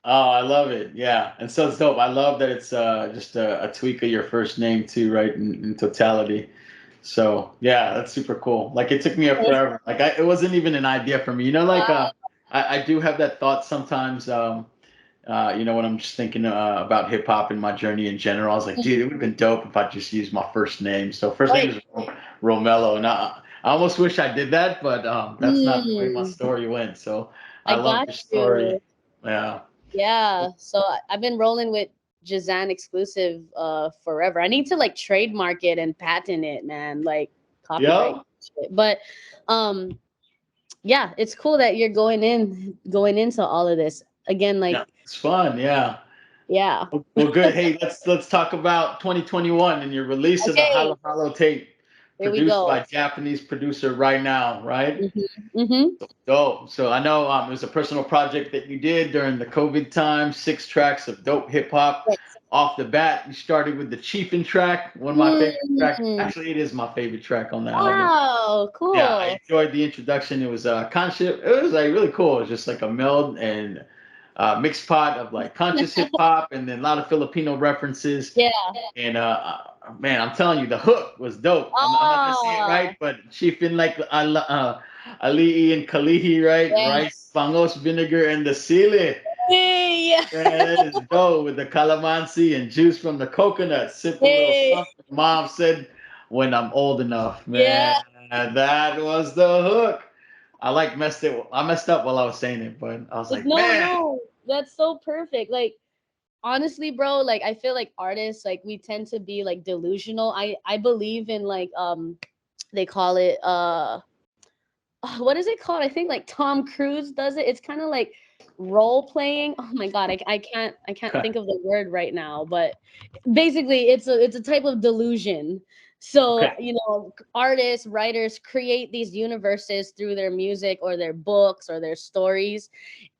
Speaker 1: Oh, I love it. Yeah. And so it's dope. I love that it's just a tweak of your first name too, right? In totality. So yeah, that's super cool. Like it took me a forever. Like it wasn't even an idea for me. Like I do have that thought sometimes. When I'm just thinking about hip hop and my journey in general, I was like, dude, it would have been dope if I just used my first name. So first name
Speaker 2: Right.
Speaker 1: is Romello, and I almost wish I did that, but that's not the way my
Speaker 2: Mm,
Speaker 1: story went. So I
Speaker 2: I
Speaker 1: love
Speaker 2: got
Speaker 1: your story.
Speaker 2: you.
Speaker 1: Yeah.
Speaker 2: Yeah. So I've been rolling with Jehzan exclusive forever. I need to like trademark it and patent it, man. Like copyright
Speaker 1: Yep.
Speaker 2: shit. But um yeah, it's cool that you're going into all of this. Again,
Speaker 1: Yeah.
Speaker 2: like,
Speaker 1: It's fun. Yeah.
Speaker 2: yeah.
Speaker 1: Well, good. Hey, let's talk about 2021 and your release of the
Speaker 2: Okay,
Speaker 1: Halo Halo tape,
Speaker 2: here we
Speaker 1: produced
Speaker 2: go.
Speaker 1: by Japanese producer right now, right?
Speaker 2: Hmm.
Speaker 1: Dope. So I know it was a personal project that you did during the COVID time. 6 tracks of dope hip hop.
Speaker 2: Yes.
Speaker 1: Off the bat, you started with the Chiefin track, one of my favorite tracks.
Speaker 2: Mm,
Speaker 1: Actually, it is my favorite track on the album.
Speaker 2: wow,
Speaker 1: Yeah, I
Speaker 2: cool.
Speaker 1: enjoyed the introduction. It was conscious. It was like really cool. It was just like a meld and mixed pot of like conscious hip hop and then a lot of Filipino references.
Speaker 2: Yeah.
Speaker 1: And man, I'm telling you, the hook was dope. I'm not gonna say it
Speaker 2: Ah,
Speaker 1: right, but Chiefin like Ali'i and Kalihi, right? Rice,
Speaker 2: yes.
Speaker 1: bangos, vinegar, and the sili.
Speaker 2: Hey,
Speaker 1: Man, that is dope with the calamansi and juice from the coconut. Sip a little
Speaker 2: hey,
Speaker 1: something. Mom said, when I'm old enough,
Speaker 2: yeah.
Speaker 1: man. That was the hook. I messed up while I was saying it, but I was like,
Speaker 2: No,
Speaker 1: man.
Speaker 2: no, that's so perfect. Like, honestly, bro, like I feel like artists, like we tend to be like delusional. I believe in like they call it what is it called? I think like Tom Cruise does it. It's kind of like role playing. Oh my god, I can't think of the word right now, but basically it's a type of delusion. So,
Speaker 1: Okay.
Speaker 2: artists, writers create these universes through their music or their books or their stories,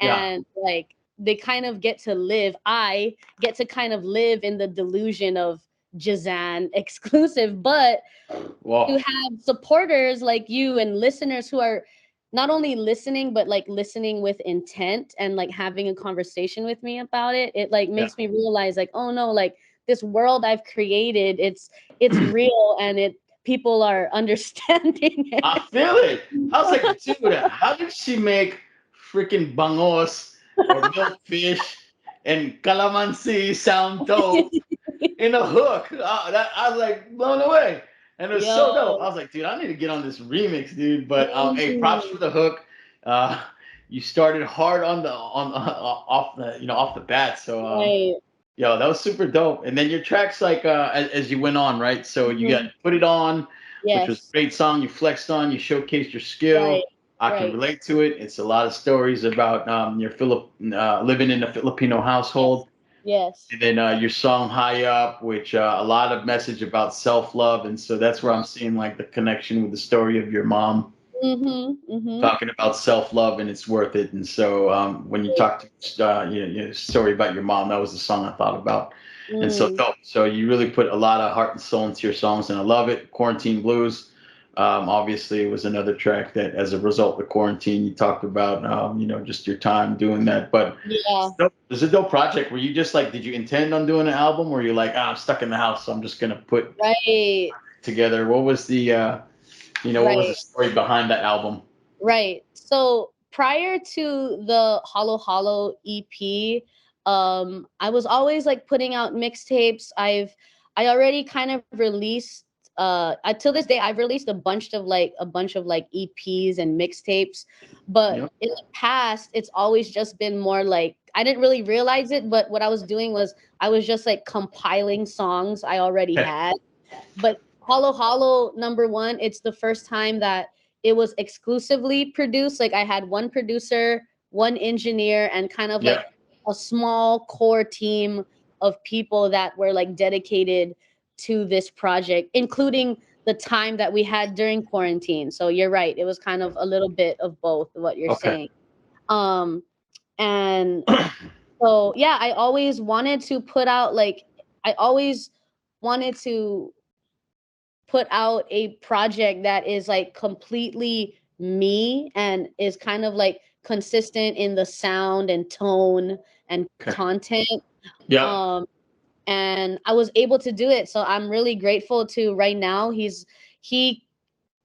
Speaker 1: Yeah.
Speaker 2: and like they kind of get to live. I get to kind of live in the delusion of Jazan exclusive, but to
Speaker 1: Whoa.
Speaker 2: have supporters like you and listeners who are not only listening but like listening with intent and like having a conversation with me about it like
Speaker 1: Yeah.
Speaker 2: makes me realize like, oh no, like this world I've created, it's real, and it people are understanding
Speaker 1: I
Speaker 2: it.
Speaker 1: feel it. I was like, dude, how did she make freaking bangos or milkfish and calamansi sound dope in a hook? I was like blown away. And it was so dope. I
Speaker 2: Yo.
Speaker 1: was like, dude, I need to get on this remix, dude. But hey, props for
Speaker 2: Mhm.
Speaker 1: the hook. Uh, you started hard on the on off the off the bat. So
Speaker 2: Right.
Speaker 1: yo, that was super dope. And then your tracks, like as you went on, right? So you got
Speaker 2: Mhm.
Speaker 1: Put It On, which was a
Speaker 2: Yes.
Speaker 1: great song. You flexed on, you showcased your
Speaker 2: Right.
Speaker 1: skill. I can
Speaker 2: Right.
Speaker 1: relate to it. It's a lot of stories about your living in a Filipino
Speaker 2: Yes.
Speaker 1: household.
Speaker 2: Yes.
Speaker 1: And then your song High Up, which a lot of message about self love. And so that's where I'm seeing like the connection with the story of your mom
Speaker 2: Mhm. Mhm.
Speaker 1: talking about self love and it's worth it. And so when you talked story about your mom, that was the song I thought about. And so
Speaker 2: Mm.
Speaker 1: dope. So you really put a lot of heart and soul into your songs, and I love it. Quarantine Blues, obviously, was another track that, as a result of quarantine, you talked about, just your time doing that. But
Speaker 2: Yeah.
Speaker 1: it's a dope project. Were you just like, did you intend on doing an album, or you like, I'm stuck in the house, so I'm just gonna put
Speaker 2: Right.
Speaker 1: together? What was what was the
Speaker 2: Right.
Speaker 1: story behind that album?
Speaker 2: Right. So prior to the Hollow Hollow EP, I was always like putting out mixtapes. I already kind of released until this day I've released a bunch of like EPs and mixtapes, but
Speaker 1: Yep.
Speaker 2: in the past it's always just been more like I didn't really realize it, but what I was doing was I was just like compiling songs I already
Speaker 1: Okay.
Speaker 2: had. But Hollow Hollow number one, it's the first time that it was exclusively produced. Like I had one producer, one engineer, and kind of like
Speaker 1: Yep.
Speaker 2: a small core team of people that were like dedicated to this project, including the time that we had during quarantine. So you're right. It was kind of a little bit of both, what you're
Speaker 1: Okay.
Speaker 2: saying. Um, and so yeah, I always wanted to put out like I always wanted to put out a project that is like completely me and is kind of like consistent in the sound and tone and
Speaker 1: Okay.
Speaker 2: content.
Speaker 1: Yep.
Speaker 2: Um, and I was able to do it. So I'm really grateful to right now. He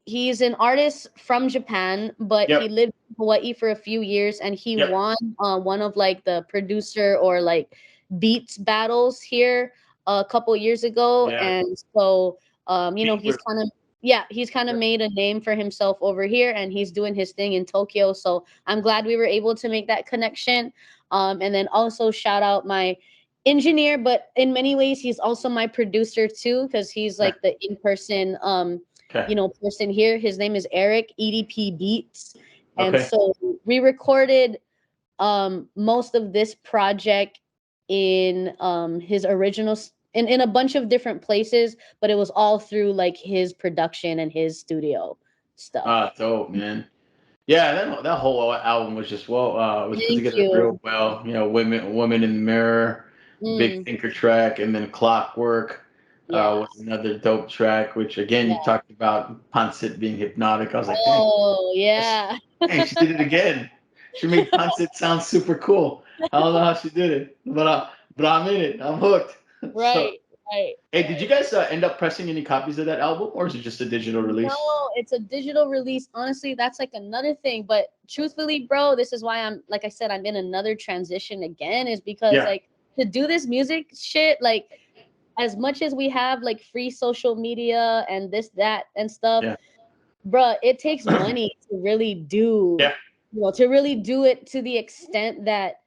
Speaker 2: he's an artist from Japan, but he
Speaker 1: Yep.
Speaker 2: lived in Hawaii for a few years, and he
Speaker 1: Yep.
Speaker 2: won one of like the producer or like beats battles here a couple years ago.
Speaker 1: Yeah.
Speaker 2: And so he's
Speaker 1: Beeper.
Speaker 2: kind of, yeah, he's kind of
Speaker 1: Yep.
Speaker 2: made a name for himself over here, and he's doing his thing in Tokyo. So I'm glad we were able to make that connection. And then also shout out my engineer, but in many ways he's also my producer too, because he's
Speaker 1: Okay.
Speaker 2: like the in-person
Speaker 1: Okay.
Speaker 2: person here. His name is Eric, EDP Beats. And
Speaker 1: Okay.
Speaker 2: so we recorded most of this project in his original in a bunch of different places, but it was all through like his production and his studio stuff.
Speaker 1: Ah, dope, man. Yeah, that whole album was just was put
Speaker 2: Thank
Speaker 1: together real
Speaker 2: you.
Speaker 1: well. Women in the Mirror, Big
Speaker 2: Mm,
Speaker 1: Thinker track, and then Clockwork
Speaker 2: yeah.
Speaker 1: was another dope track. Which again, you
Speaker 2: Yeah.
Speaker 1: talked about Ponset being hypnotic. I was like, dang,
Speaker 2: Oh,
Speaker 1: that's,
Speaker 2: yeah.
Speaker 1: dang, she did it again. She made Ponset sound super cool. I don't know how she did it, but I'm in it. I'm hooked. So,
Speaker 2: Right, right,
Speaker 1: hey, did you
Speaker 2: right.
Speaker 1: guys end up pressing any copies of that album, or is it just a digital release?
Speaker 2: No, it's a digital release. Honestly, that's like another thing. But truthfully, bro, this is why I'm, like I said, I'm in another transition again, is because
Speaker 1: Yeah,
Speaker 2: like to do this music shit, like as much as we have like free social media and this, that, and stuff,
Speaker 1: yeah,
Speaker 2: bruh, it takes money to really do,
Speaker 1: yeah,
Speaker 2: to really do it to the extent that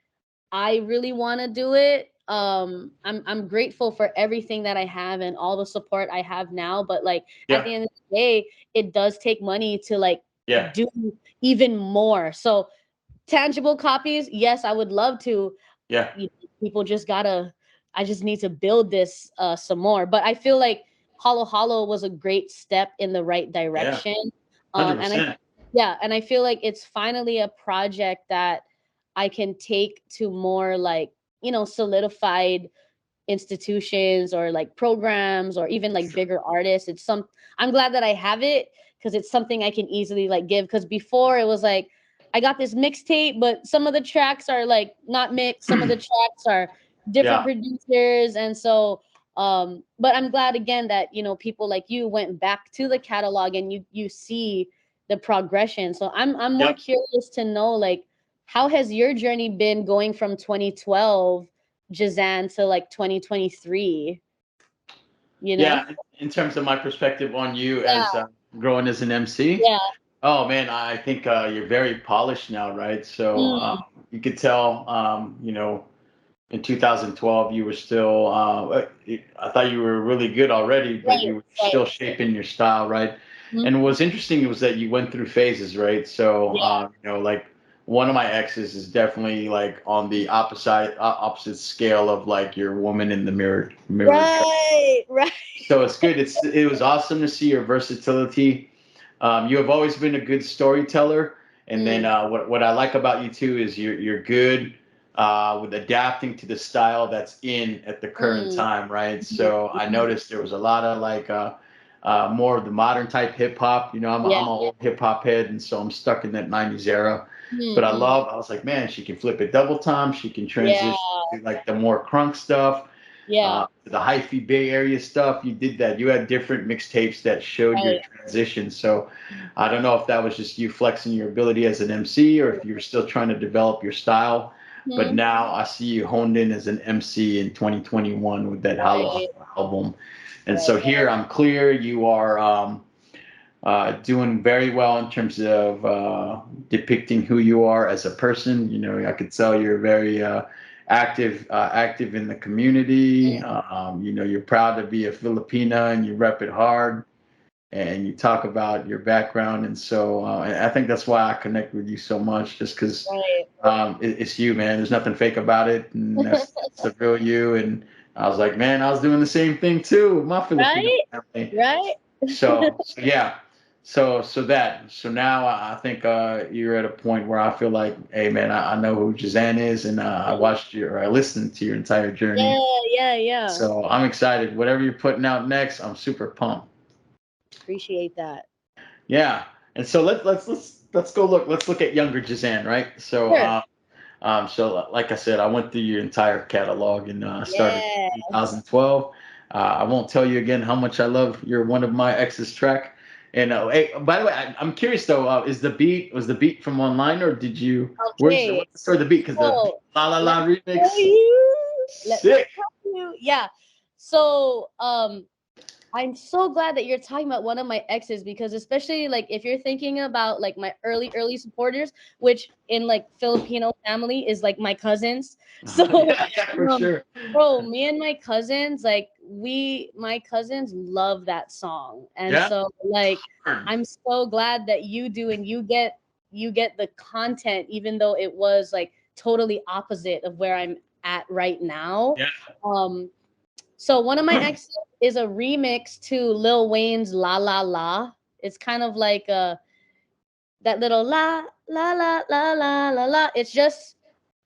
Speaker 2: I really want to do it. I'm grateful for everything that I have and all the support I have now. But like at
Speaker 1: yeah,
Speaker 2: the end of the day, it does take money to like
Speaker 1: yeah,
Speaker 2: do even more. So tangible copies, yes, I would love to.
Speaker 1: yeah,
Speaker 2: People just gotta. I just need to build this some more. But I feel like Hollow Hollow was a great step in the right
Speaker 1: yeah.
Speaker 2: direction.
Speaker 1: Hundred
Speaker 2: And I,
Speaker 1: percent.
Speaker 2: yeah, and I feel like it's finally a project that I can take to more like, solidified institutions or like programs or even like bigger artists. I'm glad that I have it because it's something I can easily like give. Because before it was like I got this mixtape, but some of the tracks are like not mixed, some of the tracks are different
Speaker 1: Yeah,
Speaker 2: producers. And so but I'm glad again that people like you went back to the catalog and you see the progression. So I'm more
Speaker 1: yep.
Speaker 2: curious to know like how has your journey been going from 2012 Jehzan to like 2023, you know?
Speaker 1: Yeah, in terms of my perspective on you as
Speaker 2: Yeah,
Speaker 1: growing as an MC,
Speaker 2: yeah.
Speaker 1: oh man, I think you're very polished now, right? So
Speaker 2: Mm,
Speaker 1: you could tell, in 2012 you were still. I thought you were really good already, but
Speaker 2: right,
Speaker 1: you were
Speaker 2: right.
Speaker 1: still shaping your style, right?
Speaker 2: Mhm.
Speaker 1: And what's interesting was that you went through phases, right? So
Speaker 2: Yeah,
Speaker 1: like one of my exes is definitely like on the opposite scale of like your woman in the mirror.
Speaker 2: right, right.
Speaker 1: So it's good. It was awesome to see your versatility. You have always been a good storyteller, and then
Speaker 2: Mm,
Speaker 1: what I like about you too is you're good with adapting to the style that's in at the current
Speaker 2: mm,
Speaker 1: time, right?
Speaker 2: mhm,
Speaker 1: So I
Speaker 2: mhm.
Speaker 1: noticed there was a lot of like more of the modern type hip hop.
Speaker 2: Yeah.
Speaker 1: I'm a old hip hop head, and so I'm stuck in that '90s era. But
Speaker 2: Mm,
Speaker 1: I was like, man, she can flip it double time. She can
Speaker 2: yeah,
Speaker 1: transition to like the more crunk stuff,
Speaker 2: yeah,
Speaker 1: the hyphy Bay Area stuff. You did that. You had different mixtapes that showed your
Speaker 2: right.
Speaker 1: transition. So I don't know if that was just you flexing your ability as an MC or if you were still trying to develop your style. But
Speaker 2: Mhm.
Speaker 1: now I see you honed in as an MC in 2021 with that Hollow
Speaker 2: Right,
Speaker 1: Hollow album. And so
Speaker 2: right.
Speaker 1: here I'm clear. You are doing very well in terms of depicting who you are as a person. I could tell you're very active in the community. You're proud to be a Filipina and you rep it hard and you talk about your background. And so and I think that's why I connect with you so much, just because
Speaker 2: Right,
Speaker 1: it's you, man. There's nothing fake about it. And that's the real you. And I was like, man, I was doing the same thing too with my Filipino
Speaker 2: right,
Speaker 1: family.
Speaker 2: right.
Speaker 1: So yeah, so now I think you're at a point where I feel like, hey man, I know who Jazan is, and I watched your, or I listened to your entire journey.
Speaker 2: Yeah, yeah, yeah.
Speaker 1: So I'm excited. Whatever you're putting out next, I'm super pumped.
Speaker 2: Appreciate that.
Speaker 1: Yeah. And so let's go look. Let's look at younger Jazan, right? So
Speaker 2: Sure.
Speaker 1: like I said, I went through your entire catalog and started
Speaker 2: Yeah.
Speaker 1: in 2012. I won't tell you again how much I love your One of My Ex's track. And hey, by the way, I'm curious though, is the beat was the beat from online or did you
Speaker 2: Okay.
Speaker 1: what's the story of the beat? Because the
Speaker 2: So
Speaker 1: La La
Speaker 2: let
Speaker 1: La
Speaker 2: me tell
Speaker 1: remix,
Speaker 2: you. Let me
Speaker 1: sick.
Speaker 2: tell you. Yeah. So I'm so glad that you're talking about one of my exes because especially like if you're thinking about like my early supporters, which in like Filipino family is like my cousins. So
Speaker 1: Yeah, yeah, for
Speaker 2: um
Speaker 1: sure.
Speaker 2: bro, me and my cousins, like my cousins love that song. And
Speaker 1: Yeah.
Speaker 2: so like I'm so glad that you do and you get the content even though it was like totally opposite of where I'm at right now.
Speaker 1: Yeah.
Speaker 2: Um so one of my exes is a remix to Lil Wayne's La La La. It's kind of like that little la la la la la la la. It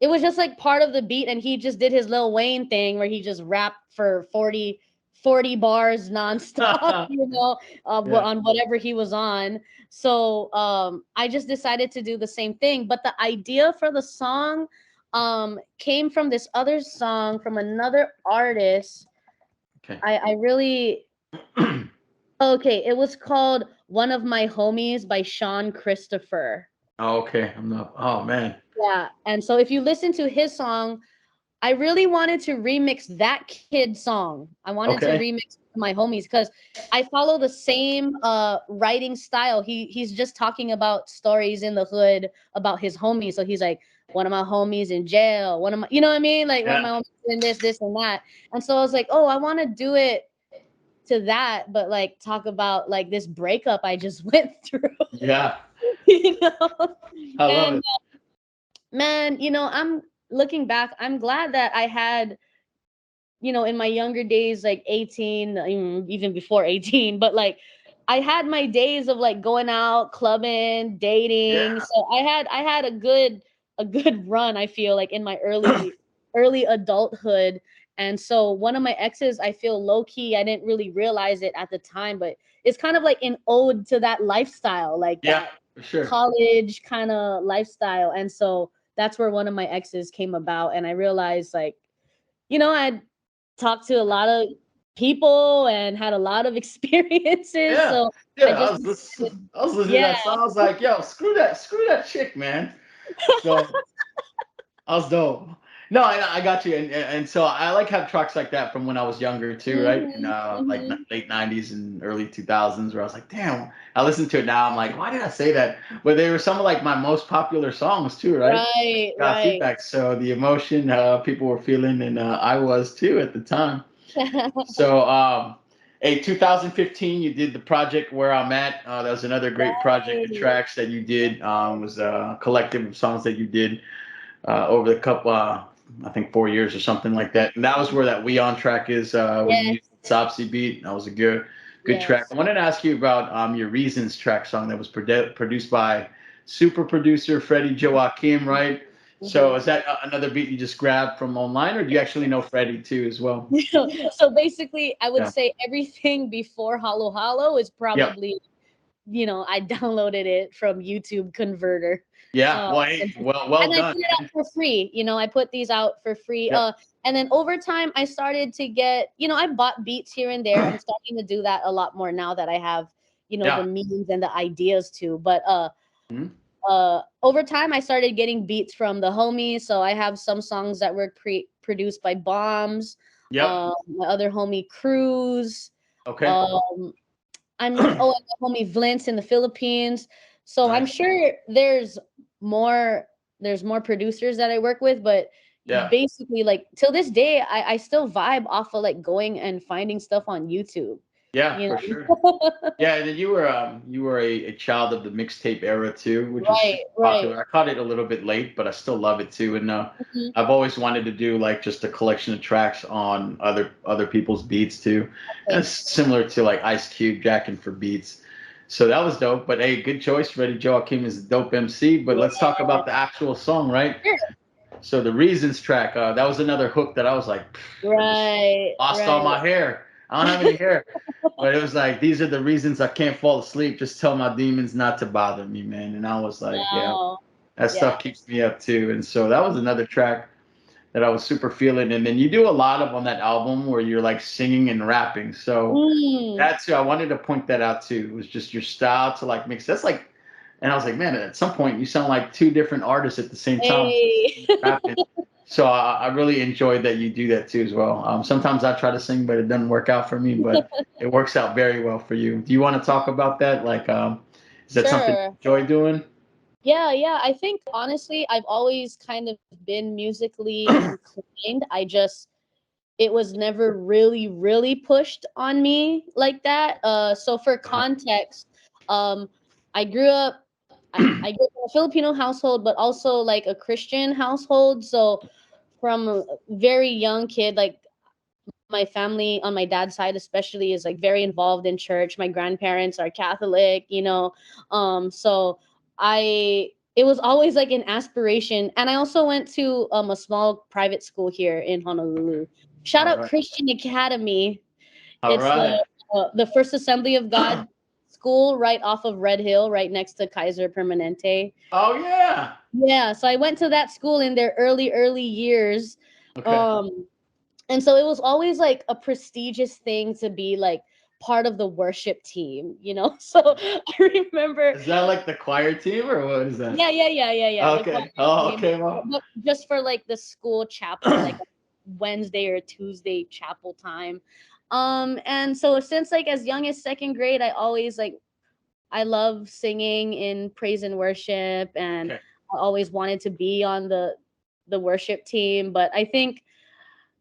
Speaker 2: was just like part of the beat and he just did his Lil Wayne thing where he just rapped for 40 bars nonstop,
Speaker 1: Yeah.
Speaker 2: on whatever he was on. So I just decided to do the same thing. But the idea for the song came from this other song from another artist.
Speaker 1: Okay.
Speaker 2: I really okay. It was called "One of My Homies" by Sean Christopher.
Speaker 1: Oh, okay. I'm not. Oh man.
Speaker 2: Yeah, and so if you listen to his song, I really wanted to remix that kid song. I wanted to
Speaker 1: Okay.
Speaker 2: remix my homies because I follow the same writing style. He's just talking about stories in the hood about his homies. So he's like, one of my homies in jail, one of my, you know what I mean? Like one of
Speaker 1: Yeah.
Speaker 2: my homies in this and that. And so I was like, oh, I want to do it to that, but like talk about like this breakup I just went through,
Speaker 1: Yeah.
Speaker 2: you know?
Speaker 1: I love
Speaker 2: And
Speaker 1: it.
Speaker 2: man, I'm looking back, I'm glad that I had, in my younger days, like 18, even before 18, but like I had my days of like going out, clubbing, dating.
Speaker 1: Yeah.
Speaker 2: So I had a good run, I feel like in my early adulthood. And so one of my exes, I feel low key, I didn't really realize it at the time, but it's kind of like an ode to that lifestyle, like
Speaker 1: Yeah.
Speaker 2: that
Speaker 1: For sure.
Speaker 2: college kind of lifestyle. And so that's where one of my exes came about. And I realized like, I talked to a lot of people and had a lot of experiences.
Speaker 1: Yeah.
Speaker 2: So
Speaker 1: Yeah.
Speaker 2: I just decided,
Speaker 1: I was listening to
Speaker 2: yeah,
Speaker 1: that song. I was like, yo, screw that chick, man. So I was dope. No, I got you, and so I like have tracks like that from when I was younger too, right? In
Speaker 2: mhm, mhm.
Speaker 1: late '90s and early 2000s, where I was like, damn. I listen to it now. I'm like, why did I say that? But they were some of like my most popular songs too, right?
Speaker 2: Right,
Speaker 1: Got
Speaker 2: right.
Speaker 1: feedback, so the emotion people were feeling, and I was too at the time. So, hey, 2015, you did the project Where I'm At. That was another great project of
Speaker 2: Right.
Speaker 1: tracks that you did. Was a collective of songs that you did over the couple, I think 4 years or something like that. And that was where that We On track is, where you
Speaker 2: Yes,
Speaker 1: used the Sopsy beat. That was a good track.
Speaker 2: yes.
Speaker 1: I wanted to ask you about your Reasons track song that was produced by super producer Freddie Joachim, right? So
Speaker 2: Mhm.
Speaker 1: is that another beat you just grabbed from online, or do you actually know Freddie too as well?
Speaker 2: So basically, I would
Speaker 1: Yeah.
Speaker 2: say everything before Hollow Hollow is
Speaker 1: Yep.
Speaker 2: probably, I downloaded it from YouTube Converter.
Speaker 1: Yeah.
Speaker 2: Uh,
Speaker 1: Well, hey,
Speaker 2: and
Speaker 1: well
Speaker 2: and I
Speaker 1: done,
Speaker 2: put it out
Speaker 1: man.
Speaker 2: for free. I put these out for free.
Speaker 1: Yep.
Speaker 2: And then over time, I started to get, I bought beats here and there. I'm starting to do that a lot more now that I have, the
Speaker 1: Yeah.
Speaker 2: means and the ideas to. But
Speaker 1: Mhm.
Speaker 2: over time, I started getting beats from the homies. So I have some songs that were produced by Bombs,
Speaker 1: Yep.
Speaker 2: my other homie Cruz.
Speaker 1: Okay.
Speaker 2: Um, and my homie Vince in the Philippines. So I'm
Speaker 1: Nice.
Speaker 2: sure more there's more producers that I work with, but
Speaker 1: Yeah.
Speaker 2: basically like till this day I still vibe off of like going and finding stuff on YouTube.
Speaker 1: Yeah,
Speaker 2: You
Speaker 1: for sure.
Speaker 2: know?
Speaker 1: Yeah, and then you were a child of the mixtape era too, which was
Speaker 2: Right,
Speaker 1: super
Speaker 2: right.
Speaker 1: popular. I caught it a little bit late, but I still love it too. And
Speaker 2: Mhm.
Speaker 1: I've always wanted to do like just a collection of tracks on other people's beats too, and
Speaker 2: Okay.
Speaker 1: it's similar to like Ice Cube jacking for beats. So that was dope. But hey, good choice. Freddie Joachim is a dope MC. But let's talk
Speaker 2: Yeah.
Speaker 1: about the actual song, right?
Speaker 2: Sure.
Speaker 1: So the Reasons track, that was another hook that I was like, I just
Speaker 2: Right,
Speaker 1: lost all
Speaker 2: right.
Speaker 1: my hair. I don't have any hair. But it was like, these are the reasons I can't fall asleep. Just tell my demons not to bother me, man. And I was like, yeah,
Speaker 2: Wow.
Speaker 1: that
Speaker 2: Yeah.
Speaker 1: stuff keeps me up too. And so that was another track that I was super feeling. And then you do a lot of on that album where you're like singing and rapping. So
Speaker 2: Mm.
Speaker 1: that too, I wanted to point that out too. It was just your style to like mix. That's like, and I was like, man, at some point you sound like two different artists at the same time,
Speaker 2: Hey.
Speaker 1: rapping. So I really enjoyed that you do that too as well. Sometimes I try to sing, but it doesn't work out for me. But it works out very well for you. Do you want to talk about that? Like, is that something you
Speaker 2: Sure.
Speaker 1: enjoy doing?
Speaker 2: Yeah, yeah. I think honestly, I've always kind of been musically inclined. It was never really, really pushed on me like that. So for
Speaker 1: Uh,
Speaker 2: context, um, I grew up. I grew up in a Filipino household, but also like a Christian household. So from a very young kid, like my family on my dad's side especially is like very involved in church. My grandparents are Catholic, so I it was always like an aspiration. And I also went to a small private school here in Honolulu. Shout
Speaker 1: all
Speaker 2: out
Speaker 1: right,
Speaker 2: Christian Academy.
Speaker 1: all
Speaker 2: It's
Speaker 1: right.
Speaker 2: the First Assembly of God school right off of Red Hill, right next to Kaiser Permanente.
Speaker 1: Oh yeah.
Speaker 2: Yeah, so I went to that school in their early years.
Speaker 1: Okay.
Speaker 2: Um and so it was always like a prestigious thing to be like part of the worship team. So I remember,
Speaker 1: Is that like the choir team or what is that?
Speaker 2: yeah, the choir
Speaker 1: Okay. Oh,
Speaker 2: team,
Speaker 1: okay. Well.
Speaker 2: but just for like the school chapel, like Wednesday or Tuesday chapel time. And so since like as young as second grade, I always like I love singing in praise and worship, and
Speaker 1: Okay.
Speaker 2: I always wanted to be on the worship team. But I think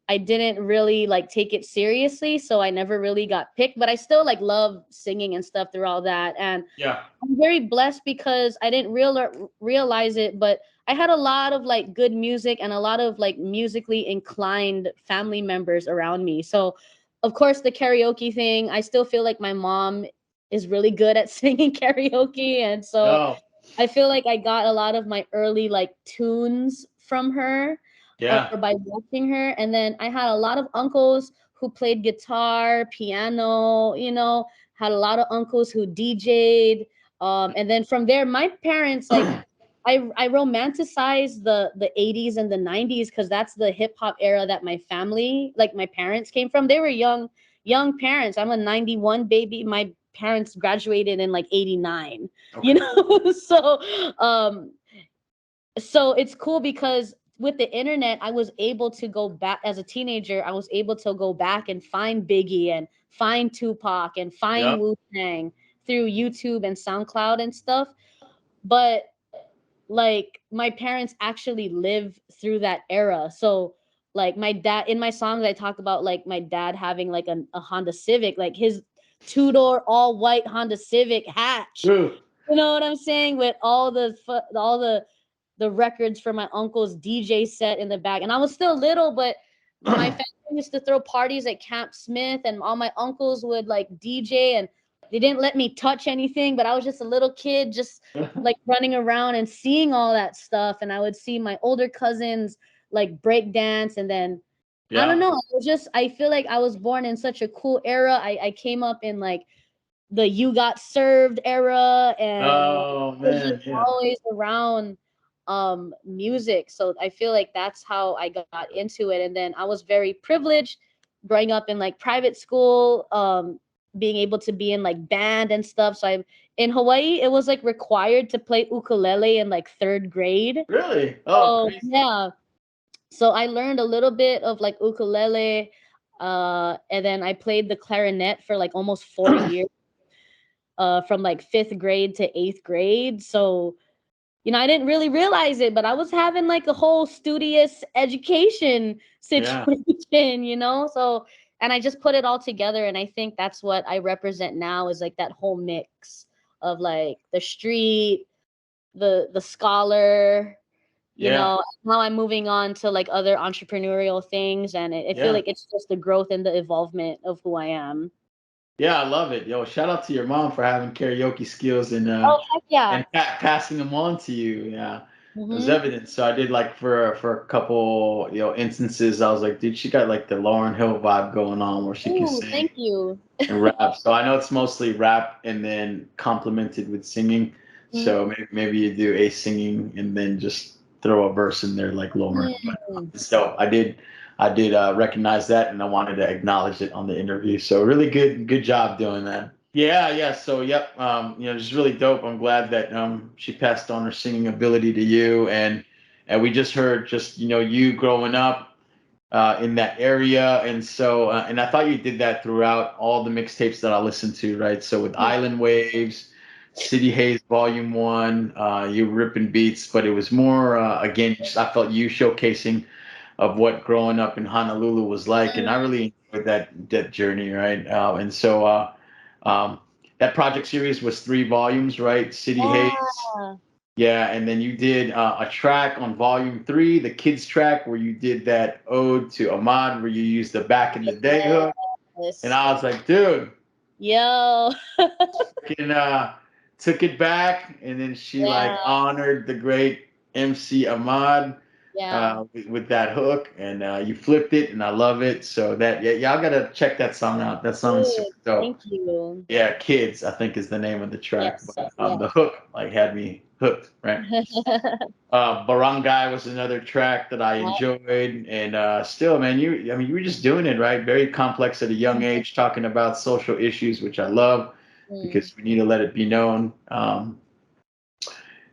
Speaker 2: I didn't really like take it seriously, so I never really got picked. But I still like love singing and stuff through all that, and
Speaker 1: Yeah.
Speaker 2: I'm very blessed because I didn't realize it, but I had a lot of like good music and a lot of like musically inclined family members around me. So, of course, the karaoke thing, I still feel like my mom is really good at singing karaoke, and so
Speaker 1: Oh.
Speaker 2: I feel like I got a lot of my early like tunes from her or
Speaker 1: Yeah.
Speaker 2: by watching her. And then I had a lot of uncles who played guitar, piano, had a lot of uncles who DJ'd. And then from there, my parents like I romanticized the 80s and the 90s because that's the hip hop era that my family, like my parents came from. They were young parents. I'm a 91 baby. My parents graduated in like 89, you
Speaker 1: Okay.
Speaker 2: know? Um so it's cool because with the internet I was able to go back as a teenager. I was able to go back and find Biggie and find Tupac and find
Speaker 1: Yep.
Speaker 2: Wu-Tang through YouTube and SoundCloud and stuff. But like my parents actually lived through that era. So like my dad, in my songs I talk about like my dad having like a Honda Civic, like his two-door all white Honda Civic hatch.
Speaker 1: True.
Speaker 2: You know what I'm saying? With all the records for my uncle's DJ set in the back. And I was still little, but my family used to throw parties at Camp Smith, and all my uncles would like DJ, and they didn't let me touch anything, but I was just a little kid, just like running around and seeing all that stuff. And I would see my older cousins like break dance, and then I don't
Speaker 1: Yeah.
Speaker 2: know. I feel like I was born in such a cool era. I came up in like the You Got Served era, and like
Speaker 1: Oh
Speaker 2: I was just
Speaker 1: man. Yeah.
Speaker 2: always around music. So I feel like that's how I got into it. And then I was very privileged growing up in like private school, being able to be in like band and stuff. So I in Hawaii it was like required to play ukulele in like third grade.
Speaker 1: Really? Oh,
Speaker 2: So
Speaker 1: crazy.
Speaker 2: yeah, so I learned a little bit of like ukulele, and then I played the clarinet for like almost 4 years, from like fifth grade to eighth grade. So, I didn't really realize it, but I was having like a whole studious education
Speaker 1: Yeah.
Speaker 2: situation. So, and I just put it all together. And I think that's what I represent now is like that whole mix of like the street, the scholar,
Speaker 1: Yeah.
Speaker 2: now I'm moving on to like other entrepreneurial things. And I feel
Speaker 1: Yeah.
Speaker 2: like it's just the growth and the evolvement of who I am.
Speaker 1: Yeah. I love it. Yo, shout out to your mom for having karaoke skills and
Speaker 2: Oh, heck yeah.
Speaker 1: passing them on to you. Yeah. It was
Speaker 2: Mm-hmm.
Speaker 1: evident. So I did like for a couple, instances. I was like, dude, she got like the Lauren Hill vibe going on where she can
Speaker 2: Ooh,
Speaker 1: sing
Speaker 2: thank you.
Speaker 1: and rap. So I know it's mostly rap and then complemented with singing. So maybe you do a singing and then just throw a verse in there like Lauren. But
Speaker 2: Mm-hmm.
Speaker 1: it's dope. I did recognize that and I wanted to acknowledge it on the interview. So really good job doing that. Yeah, yeah. So, yep. Just really dope. I'm glad that she passed on her singing ability to you, and we just heard just you growing up in that area, and I thought you did that throughout all the mixtapes that I listened to, right? So with Island Waves, City Haze Volume One, you were ripping beats, but it was more again. I felt you showcasing of what growing up in Honolulu was like, and I really enjoyed that journey, right? Um, that project series was 3 volumes, right? City Haze,
Speaker 2: Yeah.
Speaker 1: yeah, and then you did a track on volume 3, the kids track, where you did that ode to Ahmad, where you used the back in the day hook, and
Speaker 2: Yes.
Speaker 1: I was like, dude,
Speaker 2: Yo.
Speaker 1: fucking took it back, and then she
Speaker 2: Yeah.
Speaker 1: like honored the great MC Ahmad
Speaker 2: Yeah.
Speaker 1: with that hook, and you flipped it, and I love it. So that, yeah, y'all gotta check that song out. That song is super
Speaker 2: Good.
Speaker 1: dope.
Speaker 2: Thank you.
Speaker 1: Yeah, Kids, I think is the name of the track,
Speaker 2: Yes.
Speaker 1: but
Speaker 2: Yeah.
Speaker 1: the hook like had me hooked, right? Barangay was another track that I enjoyed, and still, man, I mean, you were just doing it right, very complex at a young age, talking about social issues, which I love
Speaker 2: Mm.
Speaker 1: because we need to let it be known.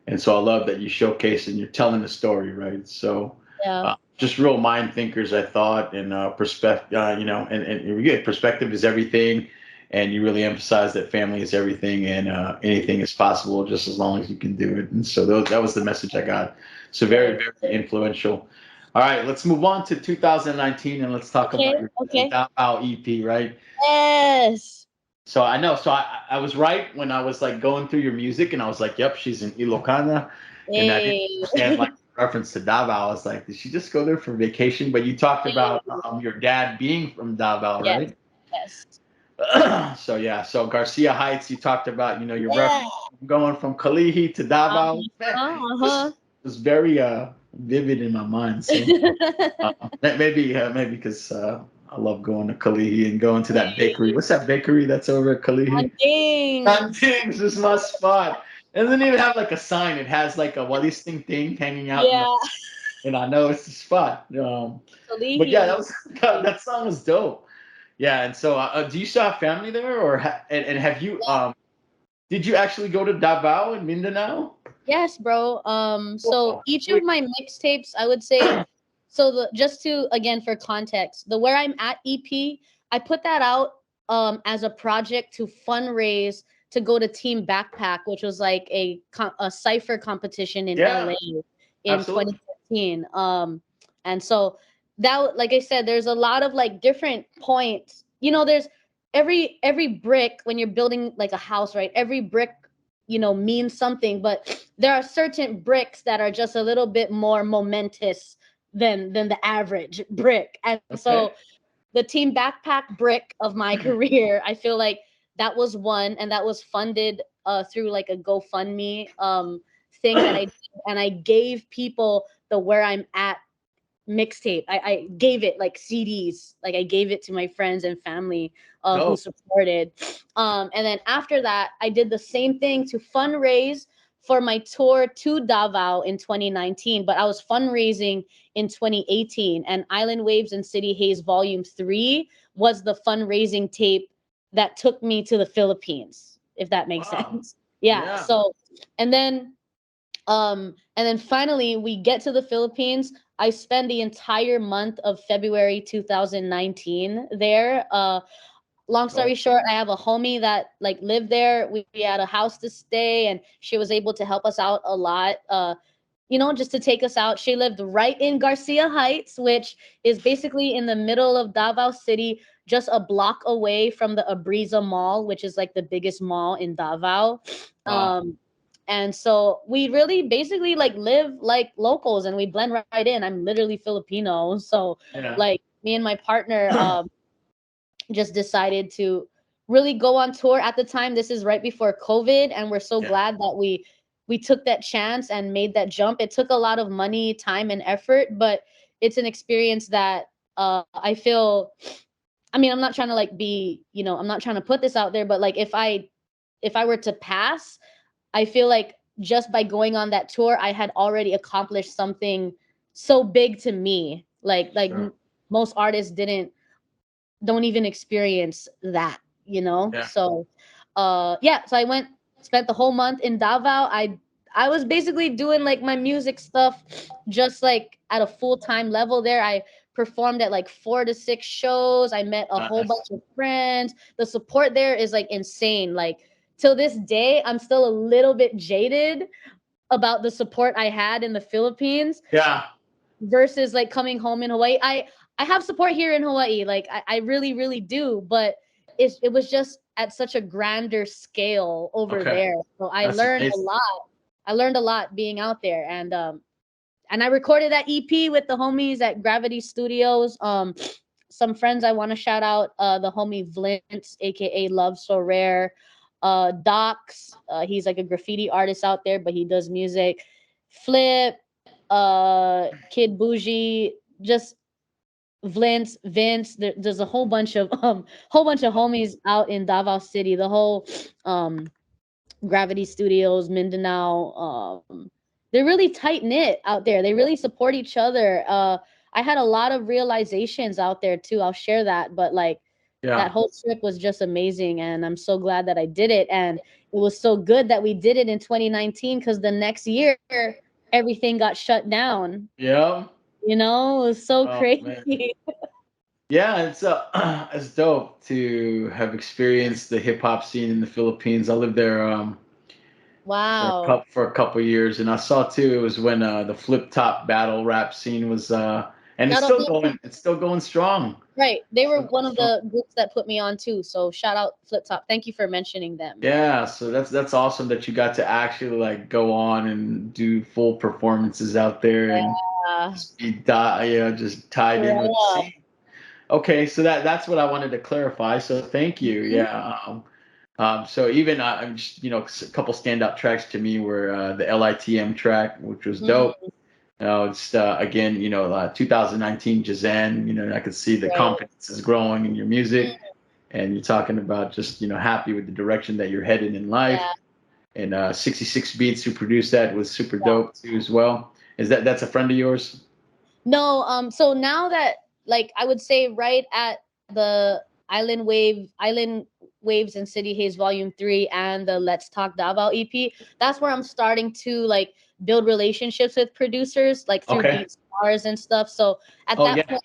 Speaker 1: And so I love that you showcase and you're telling the story, right? So
Speaker 2: Yeah.
Speaker 1: just real mind thinkers, I thought, and perspective, and we get perspective is everything, and you really emphasize that family is everything, and anything is possible just as long as you can do it. And so that was the message I got. So very,
Speaker 2: Good.
Speaker 1: very influential. All right, let's move on to 2019 and let's talk
Speaker 2: Okay.
Speaker 1: about your
Speaker 2: Okay.
Speaker 1: Davao EP, right?
Speaker 2: Yes.
Speaker 1: So I know. So I was right when I was like going through your music, and I was like, "Yep, she's in Ilocana," and I didn't
Speaker 2: Hey.
Speaker 1: understand like the reference to Davao. I was like, "Did she just go there for vacation?" But you talked about your dad being from Davao,
Speaker 2: Yes.
Speaker 1: right?
Speaker 2: Yes.
Speaker 1: So yeah. So Garcia Heights, you talked about your
Speaker 2: Yeah.
Speaker 1: reference going from Kalihi to Davao. Man, this
Speaker 2: Uh-huh.
Speaker 1: was very vivid in my mind. So maybe because I love going to Kalihi and going to that bakery. What's that bakery that's over at Kalihi?
Speaker 2: Things.
Speaker 1: Things is my spot. It doesn't even have like a sign. It has like a what is thing hanging out in the,
Speaker 2: Yeah.
Speaker 1: and I know it's the spot. But yeah,
Speaker 2: Kalihi.
Speaker 1: that song was dope. Yeah, and so do you still have family there, or and have you did you actually go to Davao in Mindanao?
Speaker 2: Yes, bro. So
Speaker 1: Whoa,
Speaker 2: each of
Speaker 1: wait,
Speaker 2: my mixtapes, I would say, so the just to again for context, the Where I'm At EP, I put that out as a project to fundraise to go to Team Backpack, which was like a cipher competition in
Speaker 1: yeah,
Speaker 2: LA in
Speaker 1: absolutely.
Speaker 2: 2015. And so that, like I said, there's a lot of like different points. There's every brick when you're building like a house, right? Every brick means something, but there are certain bricks that are just a little bit more momentous than the average brick. And so
Speaker 1: Okay.
Speaker 2: the Team Backpack brick of my career, I feel like that was one, and that was funded through like a GoFundMe thing that I did, and I gave people the Where I'm At mixtape. I gave it like CDs, like I gave it to my friends and family who
Speaker 1: Dope.
Speaker 2: supported. And then after that, I did the same thing to fundraise for my tour to Davao in 2019, but I was fundraising in 2018, and Island Waves and City Haze Volume 3 was the fundraising tape that took me to the Philippines, if that makes
Speaker 1: Wow.
Speaker 2: sense. Yeah.
Speaker 1: Yeah.
Speaker 2: So, and then finally we get to the Philippines. I spend the entire month of February 2019 there. Long story
Speaker 1: Dope.
Speaker 2: short, I have a homie that like lived there. We had a house to stay, and she was able to help us out a lot. Just to take us out. She lived right in Garcia Heights, which is basically in the middle of Davao City, just a block away from the Abriza Mall, which is like the biggest mall in Davao.
Speaker 1: Wow.
Speaker 2: And so we really basically like live like locals, and we blend right in. I'm literally Filipino. So
Speaker 1: Yeah.
Speaker 2: like me and my partner just decided to really go on tour at the time. This is right before COVID, and we're so
Speaker 1: Yeah.
Speaker 2: glad that we we took that chance and made that jump. It took a lot of money, time, and effort, but it's an experience that I feel. I mean, I'm not trying to like be, I'm not trying to put this out there, but like if I were to pass, I feel like just by going on that tour, I had already accomplished something so big to me.
Speaker 1: Sure.
Speaker 2: Most artists don't even experience that,
Speaker 1: Yeah.
Speaker 2: So yeah, so I went, spent the whole month in Davao. I was basically doing like my music stuff just like at a full-time level there. I performed at like 4 to 6 shows. I met a whole
Speaker 1: Nice.
Speaker 2: bunch of friends. The support there is like insane. Like till this day, I'm still a little bit jaded about the support I had in the Philippines
Speaker 1: Yeah.
Speaker 2: versus like coming home in Hawaii. I have support here in Hawaii, like I really really do, but it was just at such a grander scale over
Speaker 1: Okay.
Speaker 2: there. So I
Speaker 1: That's
Speaker 2: learned a
Speaker 1: amazing.
Speaker 2: lot. I learned a lot being out there, and I recorded that EP with the homies at Gravity Studios. Some friends I want to shout out, the homie Vlints, aka Love So Rare, Docs, he's like a graffiti artist out there, but he does music. Flip, Kid Bougie, just Vince. There's a whole bunch of homies out in Davao City. The whole um Gravity Studios, Mindanao. They're really tight knit out there. They really support each other. I had a lot of realizations out there too. I'll share that, but like that
Speaker 1: Yeah.
Speaker 2: whole trip was just amazing, and I'm so glad that I did it. And it was so good that we did it in 2019 because the next year everything got shut down.
Speaker 1: Yeah.
Speaker 2: It was so
Speaker 1: Oh man.
Speaker 2: crazy.
Speaker 1: Yeah, it's it's dope to have experienced the hip hop scene in the Philippines. I lived there for a
Speaker 2: Wow.
Speaker 1: couple years, and I saw too. It was when the flip top battle rap scene was, and it's
Speaker 2: Shout out
Speaker 1: still
Speaker 2: them.
Speaker 1: going. It's still going strong.
Speaker 2: Right. They were
Speaker 1: Still going
Speaker 2: one of
Speaker 1: strong.
Speaker 2: the groups that put me on too. So shout out Flip Top. Thank you for mentioning them.
Speaker 1: Yeah, so that's awesome that you got to actually like go on and do full performances out there and
Speaker 2: Yeah.
Speaker 1: just just tied
Speaker 2: For
Speaker 1: in with the
Speaker 2: real.
Speaker 1: scene. Okay, so that's what I wanted to clarify. So thank you.
Speaker 2: Mhm.
Speaker 1: Yeah. So even I'm just a couple standout tracks to me were the LITM track, which was dope.
Speaker 2: Mhm.
Speaker 1: It's again, 2019 Jehzan. I could see the
Speaker 2: Right.
Speaker 1: confidence is growing in your music, and you're talking about just happy with the direction that you're headed in life.
Speaker 2: Yeah.
Speaker 1: And 66 Beats, who produced that, was super
Speaker 2: Yeah.
Speaker 1: dope too as well. That's a friend of yours?
Speaker 2: No, so now that like I would say right at the Island Waves and City Haze Volume 3 and the Let's Talk Davao EP, that's where I'm starting to like build relationships with producers like through
Speaker 1: Okay.
Speaker 2: Beat Stars and stuff. So at
Speaker 1: Oh
Speaker 2: that
Speaker 1: yeah.
Speaker 2: point,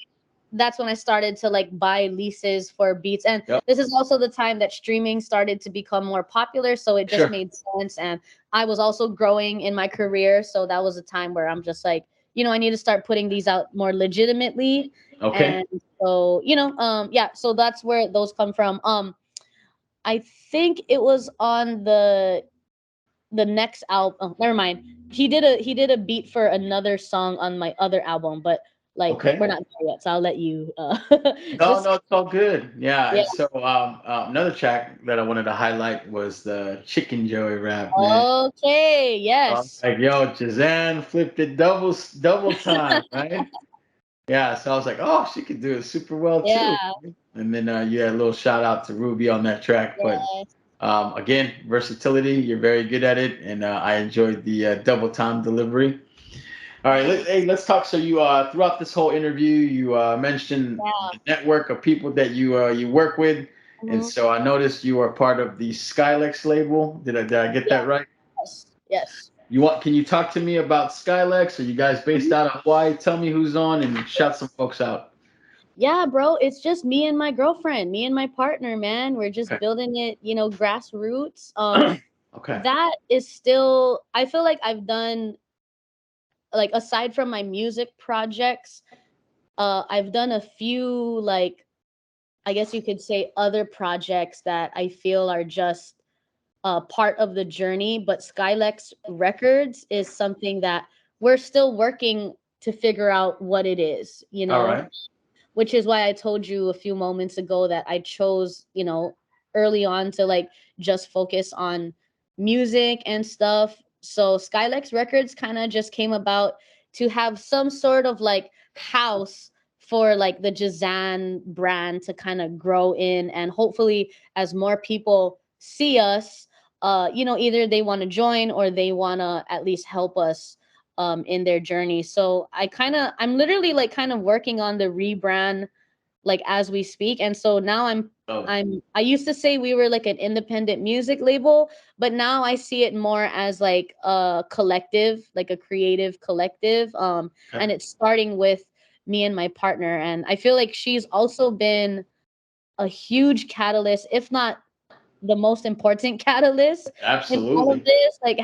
Speaker 2: that's when I started to like buy leases for beats. And
Speaker 1: Yep.
Speaker 2: this is also the time that streaming started to become more popular. So it just
Speaker 1: Sure.
Speaker 2: made sense. And I was also growing in my career. So that was a time where I'm just like, I need to start putting these out more legitimately.
Speaker 1: Okay.
Speaker 2: And so, yeah, so that's where those come from. I think it was on the next album. Oh, never mind. He did a beat for another song on my other album, but like we're
Speaker 1: Okay.
Speaker 2: not there yet, so I'll let you
Speaker 1: No,
Speaker 2: just
Speaker 1: no, it's all good. Yeah,
Speaker 2: yeah.
Speaker 1: and so another track that I wanted to highlight was the Chicken Joey rap, man.
Speaker 2: Okay,
Speaker 1: I'm
Speaker 2: yes.
Speaker 1: like, yo, Jazan flipped it double time, right? Yeah, so I was like, oh, she could do it super well too.
Speaker 2: Yeah,
Speaker 1: And then you had a little shout out to Ruby on that track, but
Speaker 2: yes.
Speaker 1: again, versatility, you're very good at it, and I enjoyed the double time delivery. All right, let's talk. So you throughout this whole interview, you mentioned
Speaker 2: Yeah.
Speaker 1: the network of people that you work with, and
Speaker 2: Mhm.
Speaker 1: so I noticed you are part of the Skylex label. Did I get
Speaker 2: Yeah,
Speaker 1: that right?
Speaker 2: yes. Yes.
Speaker 1: Can you talk to me about Skylex? Are you guys based
Speaker 2: Mhm.
Speaker 1: out of Hawaii? Tell me who's on and shout some folks out.
Speaker 2: Yeah, bro, it's just me and my girlfriend, me and my partner, man. We're just
Speaker 1: Okay.
Speaker 2: building it, grassroots.
Speaker 1: Okay.
Speaker 2: That is still, I feel like I've done, like, aside from my music projects, I've done a few, like, I guess you could say other projects that I feel are just part of the journey. But Skylex Records is something that we're still working to figure out what it is,
Speaker 1: All right.
Speaker 2: which is why I told you a few moments ago that I chose, early on to like just focus on music and stuff. So Skylex Records kind of just came about to have some sort of like house for like the Jehzan brand to kind of grow in, and hopefully as more people see us, either they want to join or they want to at least help us in their journey. So I'm literally like kind of working on the rebrand like as we speak. And so now
Speaker 1: Oh,
Speaker 2: I used to say we were like an independent music label, but now I see it more as like a collective, like a creative collective.
Speaker 1: okay.
Speaker 2: And it's starting with me and my partner. And I feel like she's also been a huge catalyst, if not the most important catalyst in all of
Speaker 1: Absolutely.
Speaker 2: this. Like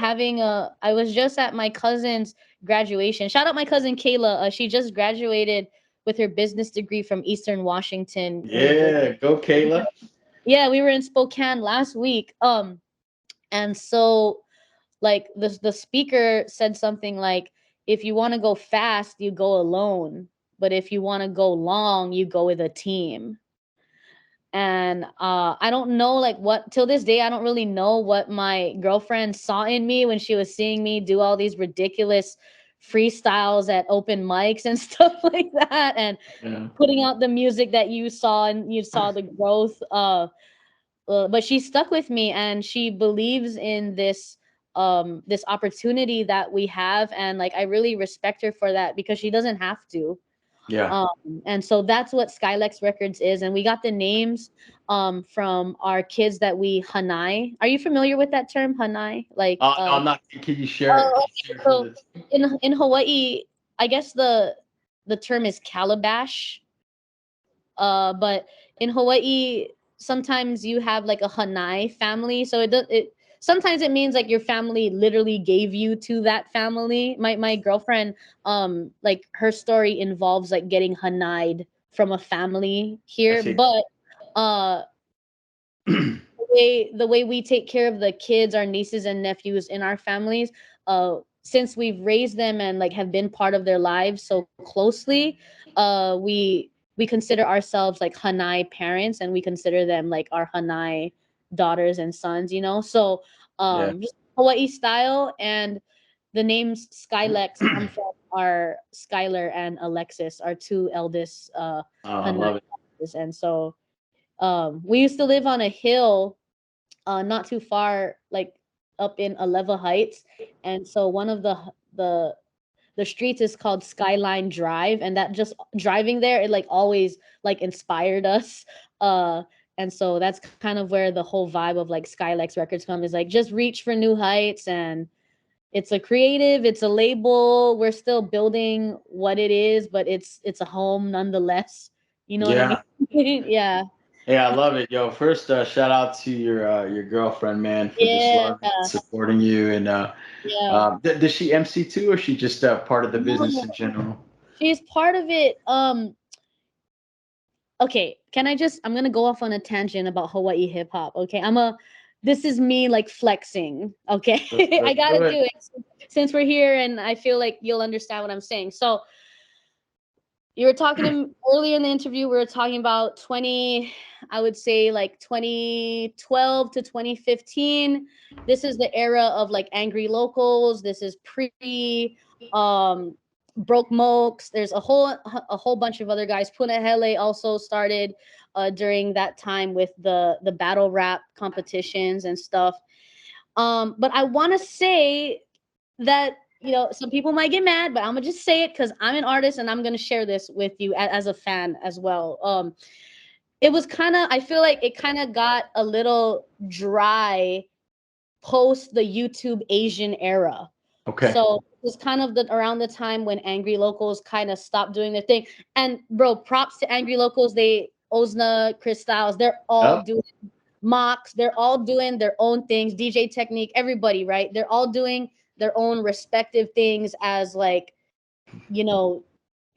Speaker 2: I was just at my cousin's graduation. Shout out my cousin Kayla. She just graduated with her business degree from Eastern Washington University.
Speaker 1: Yeah, go Kayla.
Speaker 2: Yeah, we were in Spokane last week. And so like the speaker said something like, if you want to go fast, you go alone, but if you want to go long, you go with a team. And I don't know, like, what till this day I don't really know what my girlfriend saw in me when she was seeing me do all these ridiculous freestyles at open mics and stuff like that, and
Speaker 1: Yeah.
Speaker 2: putting out the music that you saw, and you saw the growth. But she stuck with me, and she believes in this opportunity that we have, and like I really respect her for that, because she doesn't have to.
Speaker 1: Yeah.
Speaker 2: And so that's what Skylex Records is. And we got the names from our kids that we Hanai. Are you familiar with that term, Hanai? Like
Speaker 1: Oh no, I'm not. Can you share it?
Speaker 2: oh,
Speaker 1: Can you
Speaker 2: okay.
Speaker 1: share it for
Speaker 2: So
Speaker 1: the team?
Speaker 2: in Hawaii, I guess the term is calabash. But in Hawaii, sometimes you have like a Hanai family. So it sometimes it means like your family literally gave you to that family. My girlfriend, like her story involves like getting Hanai'd from a family
Speaker 1: I
Speaker 2: here.
Speaker 1: see.
Speaker 2: But uh the way we take care of the kids, our nieces and nephews in our families, since we've raised them and like have been part of their lives so closely, we consider ourselves like Hanai parents, and we consider them like our Hanai daughters and sons. So
Speaker 1: Yeah.
Speaker 2: just Hawaii style. And the names Skylex come from our Skylar and Alexis, our two eldest
Speaker 1: Oh, I
Speaker 2: Hanai
Speaker 1: love it.
Speaker 2: daughters. And so we used to live on a hill not too far, like up in Aleva Heights. And so one of the streets is called Skyline Drive, and that just driving there, it like always like inspired us. Uh and so that's kind of where the whole vibe of like Skylex Records come, is like just reach for new heights. And it's a label. We're still building what it is, but it's a home nonetheless. You know what I mean?
Speaker 1: Yeah.
Speaker 2: Yeah.
Speaker 1: Yeah, I love it. Yo, first shout out to your girlfriend, man, for just
Speaker 2: Yeah.
Speaker 1: loving and supporting you. And
Speaker 2: Yeah.
Speaker 1: does she MC too, or she just part of the business
Speaker 2: No,
Speaker 1: in general?
Speaker 2: she's part of it. Okay, I'm gonna go off on a tangent about Hawaii hip hop. Okay, this is me like flexing. Okay, I
Speaker 1: Let's
Speaker 2: gotta
Speaker 1: do
Speaker 2: do
Speaker 1: it.
Speaker 2: it since we're here, and I feel like you'll understand what I'm saying. So you were talking to me earlier in the interview. We were talking about I would say like 2012 to 2015. This is the era of like Angry Locals. This is pre um, Broke Mokes. There's a whole bunch of other guys. Puna Hele also started during that time with the battle rap competitions and stuff. But I want to say that some people might get mad, but I'm gonna just say it because I'm an artist, and I'm gonna share this with you as a fan as well. It was kind of, I feel like it kind of got a little dry post the YouTube Asian era.
Speaker 1: Okay.
Speaker 2: So it was kind of around the time when Angry Locals kind of stopped doing their thing. And bro, props to Angry Locals. Ozna, Chris Styles, they're all
Speaker 1: Yep.
Speaker 2: doing mocks. They're all doing their own things. DJ Technique, everybody, right? They're all doing their own respective things as like, you know,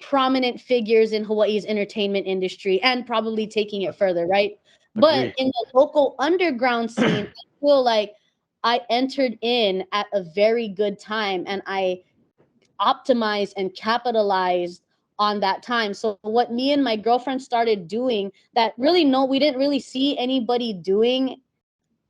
Speaker 2: prominent figures in Hawaii's entertainment industry, and probably taking it further, right? But
Speaker 1: Agree.
Speaker 2: in the local underground scene, I feel like I entered in at a very good time, and I optimized and capitalized on that time. So what me and my girlfriend started doing that really we didn't really see anybody doing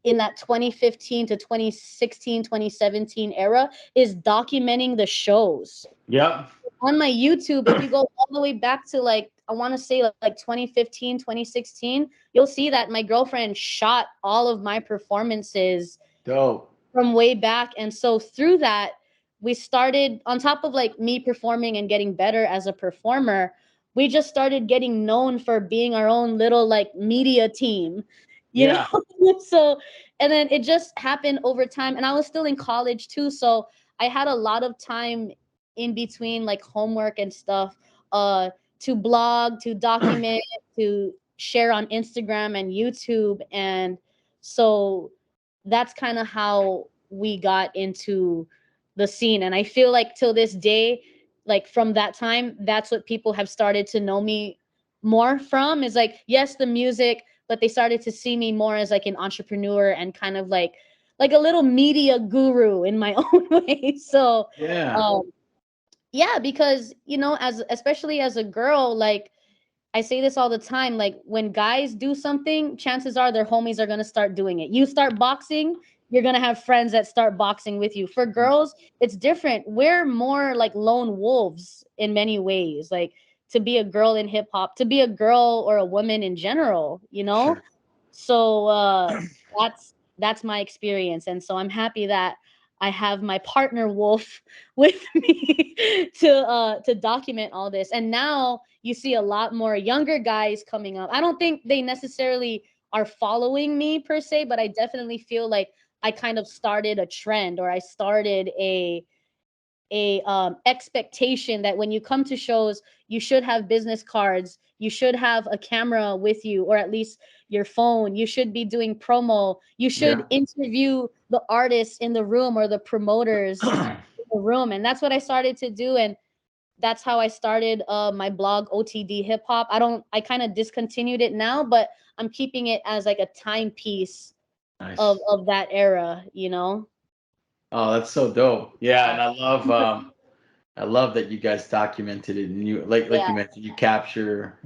Speaker 2: in that 2015 to 2016, 2017 era is documenting the shows
Speaker 1: Yep.
Speaker 2: on my YouTube. If you go all the way back to like, I want to say like 2015, 2016, you'll see that my girlfriend shot all of my performances
Speaker 1: Dope.
Speaker 2: from way back. And so through that, we started, on top of like me performing and getting better as a performer, we just started getting known for being our own little like media team, you
Speaker 1: Yeah.
Speaker 2: know? So, and then it just happened over time. And I was still in college too. So I had a lot of time in between like homework and stuff, to blog, to document, to share on Instagram and YouTube. And so that's kind of how we got into the scene. And I feel like till this day, like from that time, that's what people have started to know me more from, is like, yes, the music, but they started to see me more as like an entrepreneur and kind of like a little media guru in my own way. So
Speaker 1: Yeah.
Speaker 2: um yeah, because as especially as a girl, like I say this all the time, like when guys do something, chances are their homies are going to start doing it. You start boxing, you're going to have friends that start boxing with you. For girls, it's different. We're more like lone wolves in many ways. Like to be a girl in hip hop, to be a girl or a woman in general, you know?
Speaker 1: Sure.
Speaker 2: So that's my experience, and so I'm happy that I have my partner Wolf with me to document all this. And now you see a lot more younger guys coming up. I don't think they necessarily are following me per se, but I definitely feel like I kind of started a trend, or I started a expectation that when you come to shows, you should have business cards, you should have a camera with you, or at least your phone. You should be doing promo, you should
Speaker 1: Yeah.
Speaker 2: interview the artists in the room or the promoters in the room. And that's what I started to do. And that's how I started my blog OTD Hip Hop. I kind of discontinued it now, but I'm keeping it as like a timepiece of
Speaker 1: Nice.
Speaker 2: that era.
Speaker 1: Oh, that's so dope. Yeah, and I love that you guys documented it, and you like
Speaker 2: Yeah,
Speaker 1: you mentioned, you capture,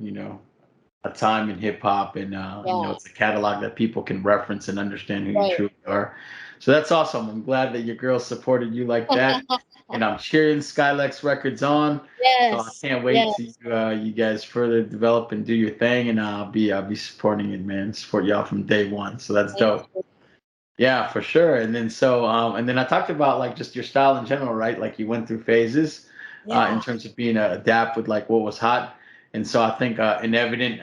Speaker 1: a time in hip hop, and
Speaker 2: yeah,
Speaker 1: it's a catalog that people can reference and understand who you
Speaker 2: right.
Speaker 1: truly are. So that's awesome. I'm glad that your girls supported you like that, and I'm cheering Skylex Records on. So I
Speaker 2: Yes,
Speaker 1: can't wait to
Speaker 2: yes.
Speaker 1: you guys further develop and do your thing, and I'll be supporting it, man. Support y'all from day one. So that's
Speaker 2: Thank
Speaker 1: dope.
Speaker 2: you.
Speaker 1: Yeah, for sure. And then I talked about like just your style in general, right? Like you went through phases in
Speaker 2: Yeah.
Speaker 1: terms of being adapt with like what was hot. And so I think an evident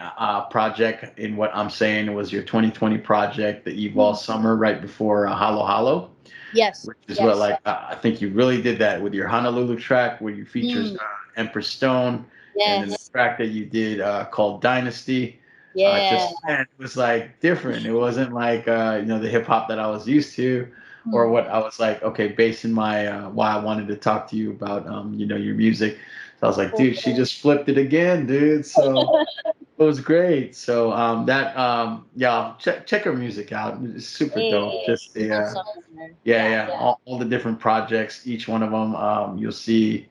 Speaker 1: project in what I'm saying was your 2020 project, the Evolve
Speaker 2: Mm.
Speaker 1: Summer, right before Hollow Hollow,
Speaker 2: Yes,
Speaker 1: which is what
Speaker 2: yes.
Speaker 1: like I think you really did that with your Honolulu track, where you features
Speaker 2: Mm.
Speaker 1: Empress Stone, and then the
Speaker 2: Yes.
Speaker 1: track that you did called Dynasty.
Speaker 2: Yeah.
Speaker 1: Just man, it was like different. It wasn't like the hip hop that I was used to, or
Speaker 2: Mm.
Speaker 1: what I was like. Okay, basing my why I wanted to talk to you about your music. So I was like, dude, she just flipped it again, dude. So it was great. So yeah, check her music out. It's super dope.
Speaker 2: Hey,
Speaker 1: Just the
Speaker 2: that's somewhere.
Speaker 1: yeah,
Speaker 2: Yeah.
Speaker 1: yeah. All the different projects, each one of them, you'll see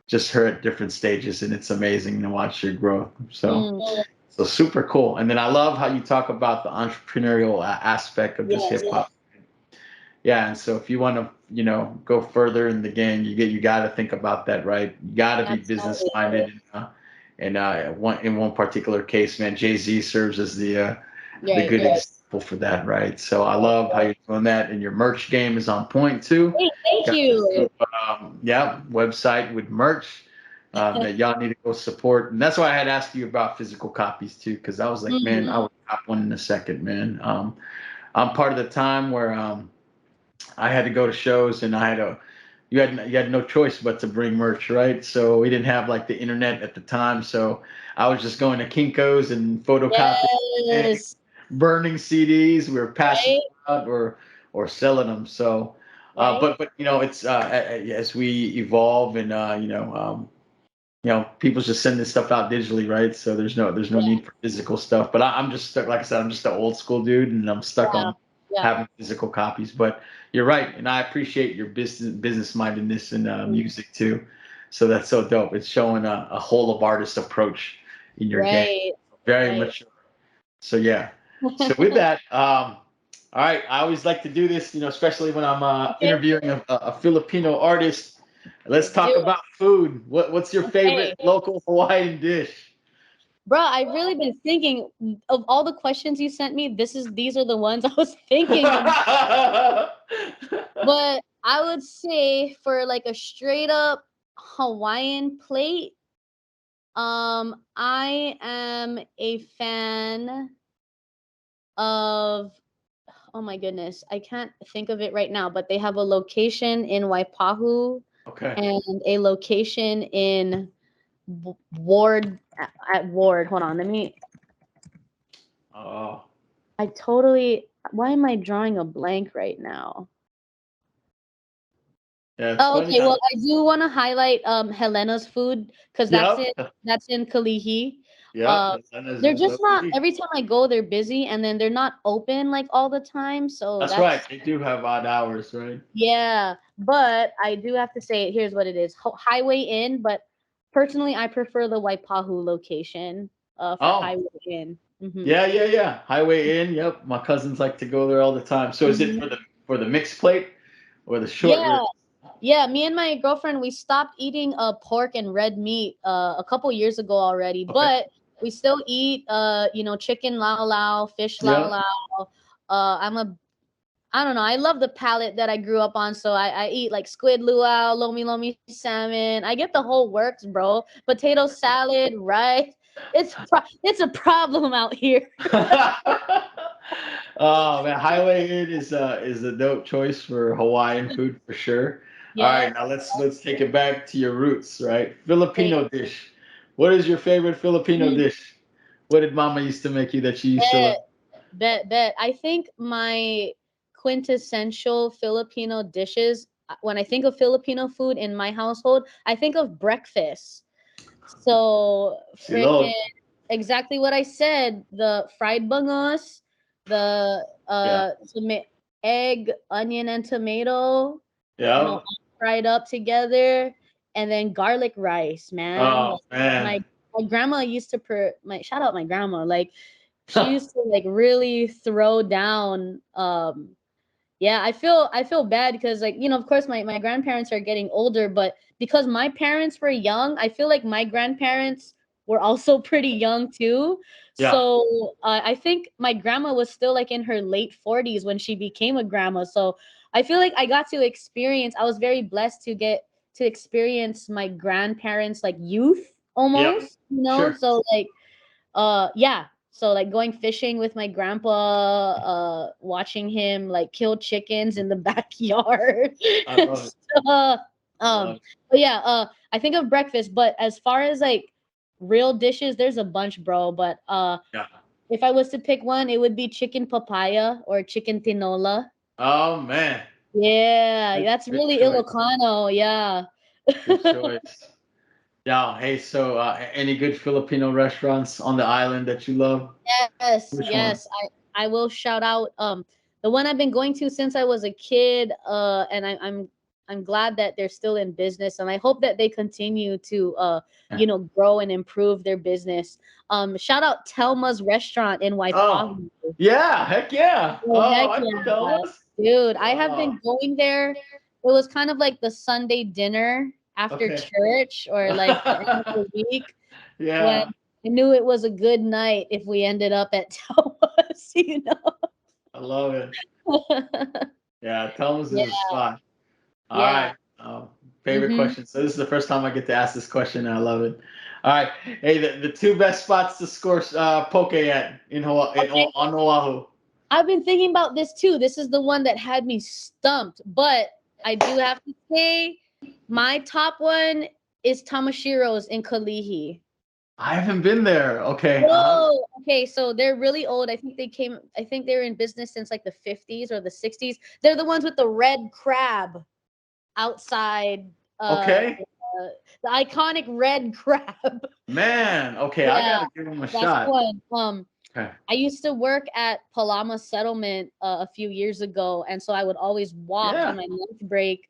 Speaker 1: just her at different stages, and it's amazing to watch her growth.
Speaker 2: Mm.
Speaker 1: So super cool. And then I love how you talk about the entrepreneurial aspect of just hip
Speaker 2: Yes.
Speaker 1: hop. Yeah, and so if you want to, go further in the game, you got to think about that, right? You got to be business
Speaker 2: Absolutely.
Speaker 1: minded, and in one particular case, man, Jay-Z serves as the
Speaker 2: Right.
Speaker 1: good example for that, right? So I
Speaker 2: Right.
Speaker 1: love how you're doing that, and your merch game is on point too.
Speaker 2: Hey, thank
Speaker 1: Got this
Speaker 2: you.
Speaker 1: dope, yeah, website with merch that y'all need to go support, and that's why I had asked you about physical copies too, because I was like, man,
Speaker 2: Mm.
Speaker 1: I would cop one in a second, man. I'm part of the time where I had to go to shows, and you had no choice but to bring merch, right? So we didn't have like the internet at the time, so I was just going to Kinko's and photocopying,
Speaker 2: Yes.
Speaker 1: burning CDs. We were passing
Speaker 2: Right.
Speaker 1: them out or selling them. So,
Speaker 2: Right.
Speaker 1: but it's as we evolve, and people's just sending stuff out digitally, right? So there's no
Speaker 2: Yeah.
Speaker 1: need for physical stuff. But I'm just stuck, like I said, I'm just an old school dude, and I'm stuck
Speaker 2: Yeah.
Speaker 1: on
Speaker 2: Yeah.
Speaker 1: having physical copies. But you're right, and I appreciate your business mindedness and
Speaker 2: Mm.
Speaker 1: music too. So that's so dope. It's showing a whole of artist approach in your game.
Speaker 2: Right.
Speaker 1: Very
Speaker 2: Right.
Speaker 1: mature. So yeah. So with that, All right, I always like to do this, especially when I'm
Speaker 2: Okay,
Speaker 1: interviewing a Filipino artist. Let's
Speaker 2: let's do
Speaker 1: talk
Speaker 2: it.
Speaker 1: about food. What's your favorite
Speaker 2: Okay.
Speaker 1: local Hawaiian dish?
Speaker 2: Bro, I've really been thinking of all the questions you sent me. These are the ones I was thinking of. But I would say for like a straight up Hawaiian plate, I am a fan of, oh my goodness, I can't think of it right now, but they have a location in Waipahu
Speaker 1: Okay.
Speaker 2: and a location in Ward at Ward. Hold on, let me.
Speaker 1: Oh,
Speaker 2: I totally. Why am I drawing a blank right now?
Speaker 1: yeah, it's
Speaker 2: Oh,
Speaker 1: funny.
Speaker 2: okay. Well, I do want to highlight Helena's food because
Speaker 1: Yep.
Speaker 2: that's in Kalihi.
Speaker 1: Yep.
Speaker 2: Uh, they're
Speaker 1: That's
Speaker 2: just not every time I go, they're busy, and then they're not open like all the time. So
Speaker 1: right.
Speaker 2: that's
Speaker 1: They do have odd hours, right?
Speaker 2: yeah. But I do have to say, here's what it is: Highway Inn. But personally, I prefer the Waipahu location for
Speaker 1: Oh,
Speaker 2: Highway Inn. Mm-hmm.
Speaker 1: yeah, yeah, yeah. Highway Inn. Yep. My cousins like to go there all the time. So is it
Speaker 2: Mm-hmm.
Speaker 1: for the mixed plate or the short
Speaker 2: Yeah,
Speaker 1: rib?
Speaker 2: yeah, me and my girlfriend we stopped eating pork and red meat a couple years ago already,
Speaker 1: Okay.
Speaker 2: but we still eat chicken lao lao, fish lao
Speaker 1: Yep.
Speaker 2: lao. I don't know, I love the palate that I grew up on, so I eat like squid luau, lomi lomi salmon. I get the whole works, bro. Potato salad, rice. It's a problem out here.
Speaker 1: Oh man, Highway Inn is a dope choice for Hawaiian food for sure. All
Speaker 2: Yeah.
Speaker 1: right, now let's take it back to your roots, right?
Speaker 2: Okay.
Speaker 1: Filipino dish. What is your favorite Filipino
Speaker 2: Mm,
Speaker 1: dish? What did Mama used to make you that you used to love?
Speaker 2: bet, bet. I think my quintessential Filipino dishes, when I think of Filipino food in my household, I think of breakfast. So freaking
Speaker 1: Silog.
Speaker 2: exactly what I said. The fried bangos, the
Speaker 1: Yeah.
Speaker 2: egg, onion, and tomato,
Speaker 1: Yeah.
Speaker 2: all fried up together, and then garlic rice, man.
Speaker 1: Oh
Speaker 2: Like
Speaker 1: man.
Speaker 2: my my grandma used to my shout out my grandma. Like she used to like really throw down yeah, I feel bad because like, of course my grandparents are getting older, but because my parents were young, I feel like my grandparents were also pretty young too.
Speaker 1: Yeah.
Speaker 2: So I think my grandma was still like in her late 40s when she became a grandma. So I feel like I got to experience. I was very blessed to get to experience my grandparents like youth
Speaker 1: Yep.
Speaker 2: almost.
Speaker 1: Sure.
Speaker 2: So like yeah, so like going fishing with my grandpa, watching him like kill chickens in the backyard
Speaker 1: I
Speaker 2: and
Speaker 1: love it.
Speaker 2: stuff.
Speaker 1: I
Speaker 2: um
Speaker 1: love it.
Speaker 2: but yeah, I think of breakfast, but as far as like real dishes, there's a bunch, bro. But
Speaker 1: Yeah.
Speaker 2: if I was to pick one, it would be chicken papaya or chicken tinola.
Speaker 1: Oh man.
Speaker 2: Yeah, that's
Speaker 1: Good
Speaker 2: really
Speaker 1: choice.
Speaker 2: Ilocano. Yeah.
Speaker 1: Good choice. Yeah. Hey, so any good Filipino restaurants on the island that you love?
Speaker 2: Yes,
Speaker 1: Which one?
Speaker 2: yes. I will shout out the one I've been going to since I was a kid. And I'm glad that they're still in business, and I hope that they continue to
Speaker 1: Yeah.
Speaker 2: grow and improve their business. Shout out Telma's restaurant in
Speaker 1: Oh,
Speaker 2: Waipahu.
Speaker 1: yeah. Heck yeah.
Speaker 2: Oh
Speaker 1: Oh,
Speaker 2: heck
Speaker 1: I know that
Speaker 2: yeah.
Speaker 1: was.
Speaker 2: Dude, I have
Speaker 1: Oh,
Speaker 2: been going there. It was kind of like the Sunday dinner after
Speaker 1: okay.
Speaker 2: church or like the end of the week when
Speaker 1: Yeah,
Speaker 2: I knew it was a good night if we ended up at Tawas.
Speaker 1: I love it. Yeah, Thomas
Speaker 2: Yeah,
Speaker 1: is a spot. All
Speaker 2: yeah.
Speaker 1: right. Favorite
Speaker 2: Mm-hmm.
Speaker 1: question. So this is the first time I get to ask this question, and I love it. All right. Hey, the two best spots to score poke at in Hawaii,
Speaker 2: Okay.
Speaker 1: on Oahu.
Speaker 2: I've been thinking about this too. This is the one that had me stumped, but I do have to say my top one is Tamashiro's in Kalihi.
Speaker 1: I haven't been there. Okay.
Speaker 2: Whoa. Okay, so they're really old. I think they were in business since like the 50s or the 60s. They're the ones with the red crab outside
Speaker 1: Okay.
Speaker 2: the iconic red crab.
Speaker 1: Man. Okay, I
Speaker 2: Yeah,
Speaker 1: gotta give him a
Speaker 2: that's the
Speaker 1: shot.
Speaker 2: one.
Speaker 1: Okay.
Speaker 2: I used to work at Palama Settlement a few years ago, and so I would always walk
Speaker 1: Yeah.
Speaker 2: on my lunch break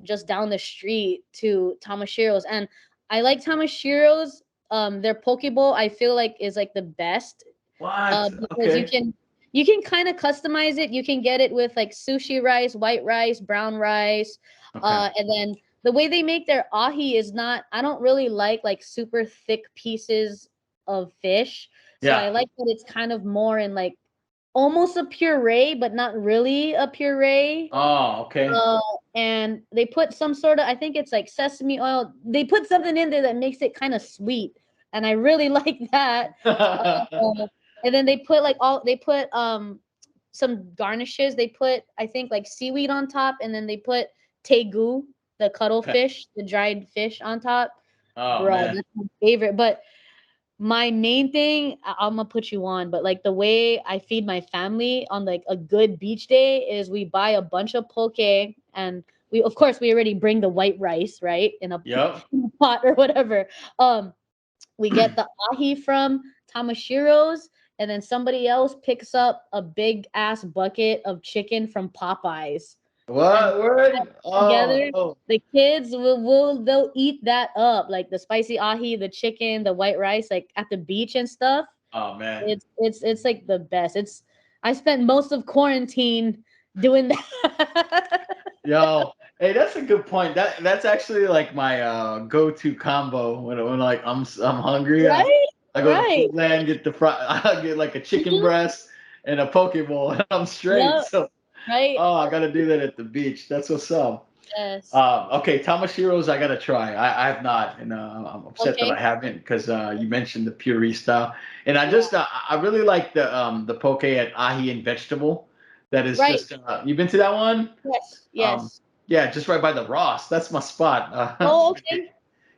Speaker 2: just down the street to Tamashiro's, and I like Tamashiro's. Their poke bowl I feel like is like the best
Speaker 1: What?
Speaker 2: because
Speaker 1: Okay.
Speaker 2: You can kind of customize it. You can get it with like sushi rice, white rice, brown rice,
Speaker 1: Okay.
Speaker 2: and then the way they make their ahi is not. I don't really like super thick pieces of fish, so I
Speaker 1: Yeah.
Speaker 2: like that it's kind of more in like almost a puree, but not really a puree.
Speaker 1: Oh, okay.
Speaker 2: Uh, and they put some sort of, I think it's like sesame oil. They put something in there that makes it kind of sweet, and I really like that. Uh, and then they put some garnishes. They put, I think, like seaweed on top, and then they put tegu, the
Speaker 1: Okay.
Speaker 2: cuttlefish, the dried fish on top.
Speaker 1: Oh
Speaker 2: Bro,
Speaker 1: man.
Speaker 2: that's my favorite. But my main thing, I'm gonna put you on, but like the way I feed my family on like a good beach day is we buy a bunch of poke, and we, of course, we already bring the white rice, right, in a
Speaker 1: Yep.
Speaker 2: pot or whatever. We get the ahi from Tamashiro's, and then somebody else picks up a big ass bucket of chicken from Popeyes, and
Speaker 1: What word?
Speaker 2: together.
Speaker 1: Oh.
Speaker 2: The kids they'll eat that up, like the spicy ahi, the chicken, the white rice, like at the beach and stuff.
Speaker 1: Oh man.
Speaker 2: It's like the best. It's I spent most of quarantine doing that.
Speaker 1: Yo, hey, that's a good point. That's actually like my go-to combo when like I'm hungry.
Speaker 2: Right,
Speaker 1: I go to
Speaker 2: right.
Speaker 1: Foodland, get the fry, I get like a chicken
Speaker 2: Mhm.
Speaker 1: breast and a poke bowl, and I'm straight.
Speaker 2: Yep,
Speaker 1: So,
Speaker 2: right.
Speaker 1: oh, I gotta do that at the beach. That's what's up.
Speaker 2: Yes.
Speaker 1: Okay, Tamashiro's I gotta try. I have not, and I'm upset that I
Speaker 2: Okay.
Speaker 1: haven't because you mentioned the puree style, and I
Speaker 2: Yeah.
Speaker 1: just I really like the poke at ahi and vegetable. That is
Speaker 2: Right.
Speaker 1: just you've been to that one?
Speaker 2: Yes.
Speaker 1: Um,
Speaker 2: Yes.
Speaker 1: yeah, just right by the Ross. That's my spot.
Speaker 2: Oh, okay.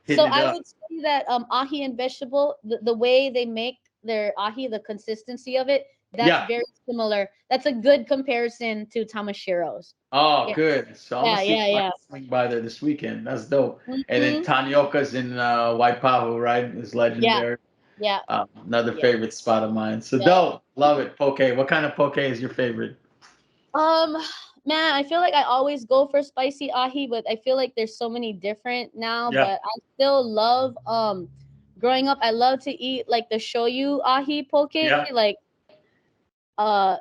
Speaker 2: So
Speaker 1: Hitting it
Speaker 2: I
Speaker 1: up.
Speaker 2: would say that ahi and vegetable, the way they make their ahi, the consistency of it, that's
Speaker 1: Yeah.
Speaker 2: very similar. That's a good comparison to Tamashiro's.
Speaker 1: Oh,
Speaker 2: Yeah,
Speaker 1: good. So I'm gonna
Speaker 2: yeah,
Speaker 1: see if
Speaker 2: yeah,
Speaker 1: I
Speaker 2: yeah.
Speaker 1: can swing by there this weekend. That's dope. And then
Speaker 2: Hmm.
Speaker 1: Tanioka's in Waipahu, right? Is
Speaker 2: Yeah,
Speaker 1: legendary.
Speaker 2: yeah,
Speaker 1: Another
Speaker 2: yeah,
Speaker 1: favorite spot of mine. So
Speaker 2: yeah.
Speaker 1: dope. Love it. Poke. What kind of poke is your favorite?
Speaker 2: Um, man, I feel like I always go for spicy ahi, but I feel like there's so many different now.
Speaker 1: Yeah.
Speaker 2: But I still love growing up, I love to eat like the shoyu ahi poke.
Speaker 1: Yeah.
Speaker 2: Like uh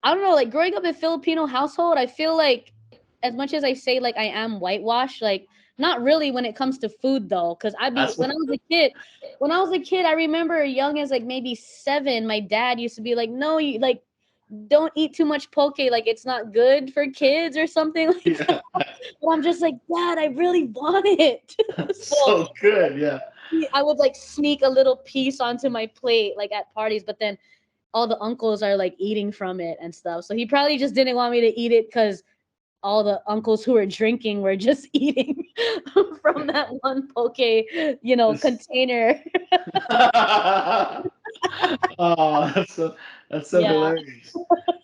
Speaker 2: I don't know, like growing up in Filipino household, I feel like as much as I say like I am whitewashed, like not really when it comes to food though, because I be
Speaker 1: That's what.
Speaker 2: when I was a kid, I remember young as like maybe 7, my dad used to be like, "No, you like don't eat too much poke, like it's not good for kids or something like that."
Speaker 1: Yeah.
Speaker 2: But I'm just like, Dad, I really want it. So
Speaker 1: So good. Yeah.
Speaker 2: I would like sneak a little piece onto my plate like at parties, but then all the uncles are like eating from it and stuff. So he probably just didn't want me to eat it because all the uncles who were drinking were just eating from that one poke,
Speaker 1: This-
Speaker 2: container.
Speaker 1: oh, that's so
Speaker 2: Yeah,
Speaker 1: hilarious.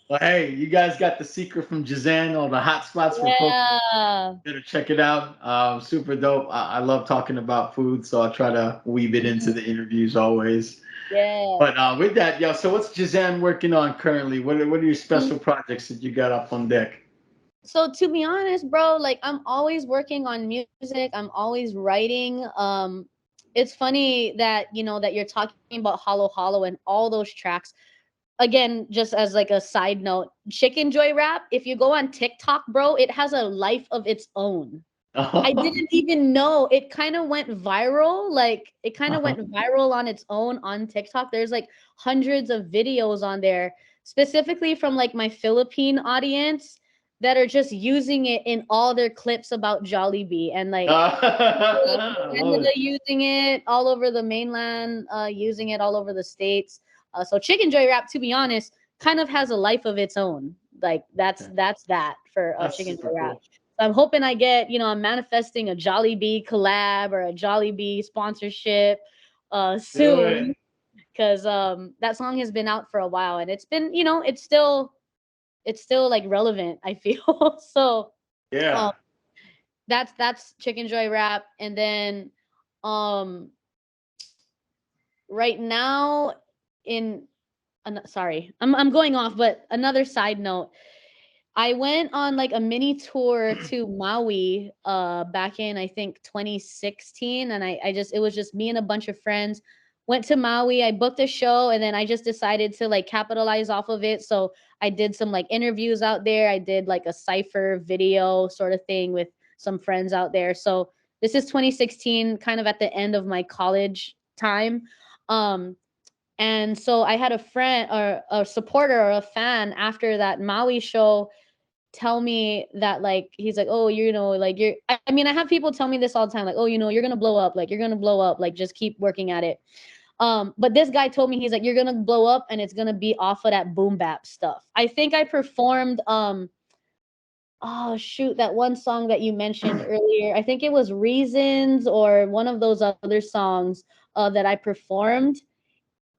Speaker 1: Well, hey, you guys got the secret from Jehzan on the hot spots for poke.
Speaker 2: yeah.
Speaker 1: Better check it out. Super dope. I love talking about food, so I try to weave it into
Speaker 2: Mhm.
Speaker 1: the interviews always.
Speaker 2: Yeah.
Speaker 1: But with that, yo, so what's Jazan working on currently? What are your
Speaker 2: Mhm.
Speaker 1: special projects that you got up on deck?
Speaker 2: So to be honest, bro, like I'm always working on music. I'm always writing. It's funny that that you're talking about Hollow Hollow and all those tracks. Again, just as like a side note, Chicken Joy Rap, if you go on TikTok, bro, it has a life of its own. I didn't even know it kind of went viral. Like it kind of went viral on its own on TikTok. There's like hundreds of videos on there, specifically from like my Philippine audience that are just using it in all their clips about Jollibee and like
Speaker 1: I love
Speaker 2: Canada
Speaker 1: it.
Speaker 2: using it all over the mainland, using it all over the states. So Chicken Joy Rap, to be honest, kind of has a life of its own. Like that's that for
Speaker 1: That's
Speaker 2: Chicken
Speaker 1: super
Speaker 2: Joy Rap.
Speaker 1: cool.
Speaker 2: So I'm hoping I get, I'm manifesting a Jollibee collab or a Jollibee sponsorship
Speaker 1: Do it.
Speaker 2: soon because that song has been out for a while and it's been, it's still like relevant, I feel. So um
Speaker 1: Yeah.
Speaker 2: that's Chicken Joy Rap. And then um right now in sorry, I'm going off, but another side note, I went on like a mini tour to Maui back in I think 2016, and I just it was just me and a bunch of friends. went to Maui. I booked a show, and then I just decided to like capitalize off of it. So I did some like interviews out there. I did like a cipher video sort of thing with some friends out there. So this is 2016, kind of at the end of my college time. Um, and so I had a friend or a supporter or a fan after that Maui show tell me that like he's like, oh, you know, like you're I mean, I have people tell me this all the time, like, oh, you know, you're gonna blow up, like you're gonna blow up, like just keep working at it. But this guy told me, he's like, you're gonna blow up and it's gonna be off of that boom bap stuff. I think I performed oh shoot, that one song that you mentioned earlier. I think it was Reasons or one of those other songs that I performed.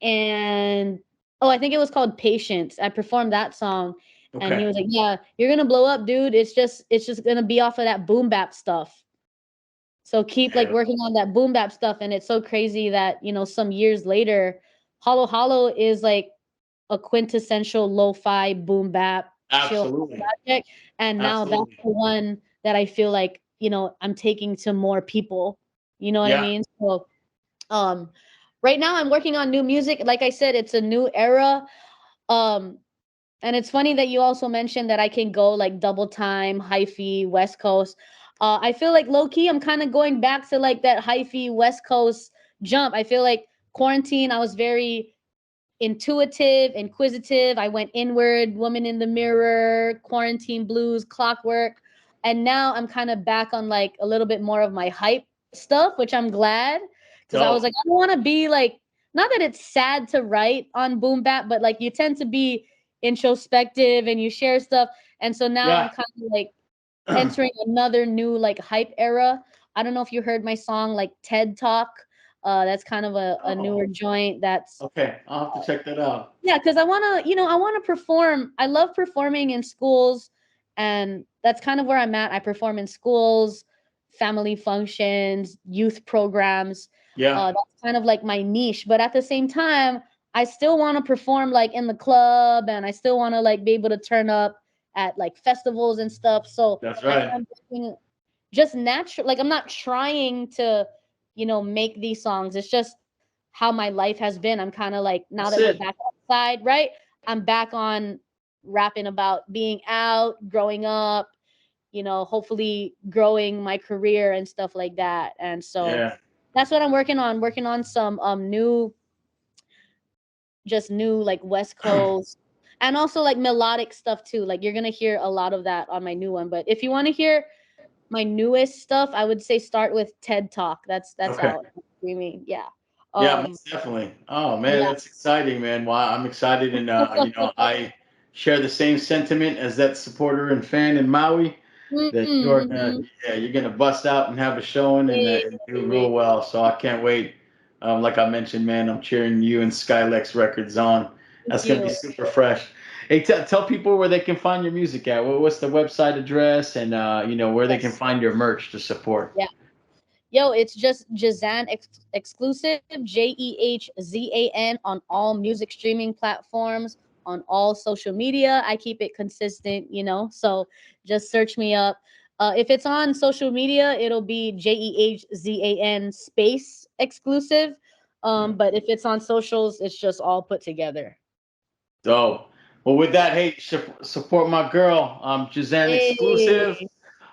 Speaker 2: And oh, I think it was called Patience. I performed that song, and he
Speaker 1: Okay.
Speaker 2: was like, "Yeah, you're gonna blow up, dude. It's just gonna be off of that boom bap stuff. So keep like
Speaker 1: Yeah.
Speaker 2: working on that boom bap stuff." And it's so crazy that some years later, Hollow Hollow is like a quintessential lo-fi boom bap chill
Speaker 1: Absolutely.
Speaker 2: project, and now that's
Speaker 1: Absolutely.
Speaker 2: the one that I feel like I'm taking to more people. You know what I
Speaker 1: Yeah.
Speaker 2: mean? So um, right now I'm working on new music. Like I said, it's a new era. Um, and it's funny that you also mentioned that I can go like double time, hyphy, West Coast. I feel like low key, I'm kind of going back to like that hyphy West Coast jump. I feel like quarantine, I was very intuitive, inquisitive. I went inward, woman in the mirror, quarantine blues, clockwork. And now I'm kind of back on like a little bit more of my hype stuff, which I'm glad because I was
Speaker 1: Dope.
Speaker 2: like, I don't want to be like, not that it's sad to write on Boom Bap, but like you tend to be introspective and you share stuff. And so now I'm
Speaker 1: Yeah.
Speaker 2: kind of like entering another new like hype era. I don't know if you heard my song like TED Talk. That's kind of a
Speaker 1: Oh,
Speaker 2: newer joint that's
Speaker 1: okay. I'll have to check that out.
Speaker 2: yeah, because I want to perform. I love performing in schools, and that's kind of where I'm at. I perform in schools, family functions, youth programs.
Speaker 1: Yeah.
Speaker 2: That's kind of like my niche. But at the same time, I still want to perform like in the club, and I still want to like be able to turn up at like festivals and stuff. So
Speaker 1: That's
Speaker 2: I
Speaker 1: right.
Speaker 2: am doing just natural. Like I'm not trying to, make these songs. It's just how my life has been. I'm kind of like now
Speaker 1: That's
Speaker 2: that we're
Speaker 1: it.
Speaker 2: back outside, right? I'm back on rapping about being out, growing up, hopefully growing my career and stuff like that. And so
Speaker 1: Yeah.
Speaker 2: that's what I'm working on some new like West Coast and also like melodic stuff too. Like you're going to hear a lot of that on my new one. But if you want to hear my newest stuff, I would say start with TED Talk. That's
Speaker 1: Okay.
Speaker 2: out streaming. Yeah.
Speaker 1: Yeah,
Speaker 2: Um
Speaker 1: most definitely. Oh man,
Speaker 2: yeah.
Speaker 1: that's exciting, man. Wow, I'm excited, and I share the same sentiment as that supporter and fan in Maui. That you're gonna,
Speaker 2: Mm-hmm.
Speaker 1: yeah, you're gonna bust out and have a showing and do real well. So I can't wait. Like I mentioned, man, I'm cheering you and Skylex Records on.
Speaker 2: Thank
Speaker 1: That's gonna be
Speaker 2: you.
Speaker 1: super fresh. Hey, tell people where they can find your music at. What's the website address, and where they can
Speaker 2: Yes.
Speaker 1: find your merch to support.
Speaker 2: Yeah. Yo, it's just Jehzan exclusive, Jehzan on all music streaming platforms, on all social media. I keep it consistent, so just search me up. If it's on social media, it'll be Jehzan space exclusive. But if it's on socials, it's just all put together.
Speaker 1: So, well, with that, hey, support my girl, Jazan exclusive.
Speaker 2: Hey,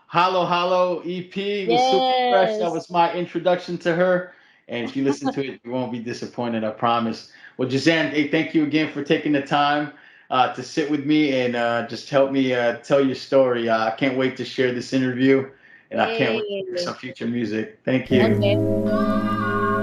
Speaker 1: Hollow Hollow EP was super fresh. That
Speaker 2: yes.
Speaker 1: was my introduction to her. And if you listen to it, you won't be disappointed, I promise. Well, Jazan, hey, thank you again for taking the time to sit with me and just help me tell your story. I can't wait to share this interview, and I can't wait to hear
Speaker 2: Hey.
Speaker 1: some future music. Thank you.
Speaker 2: Okay.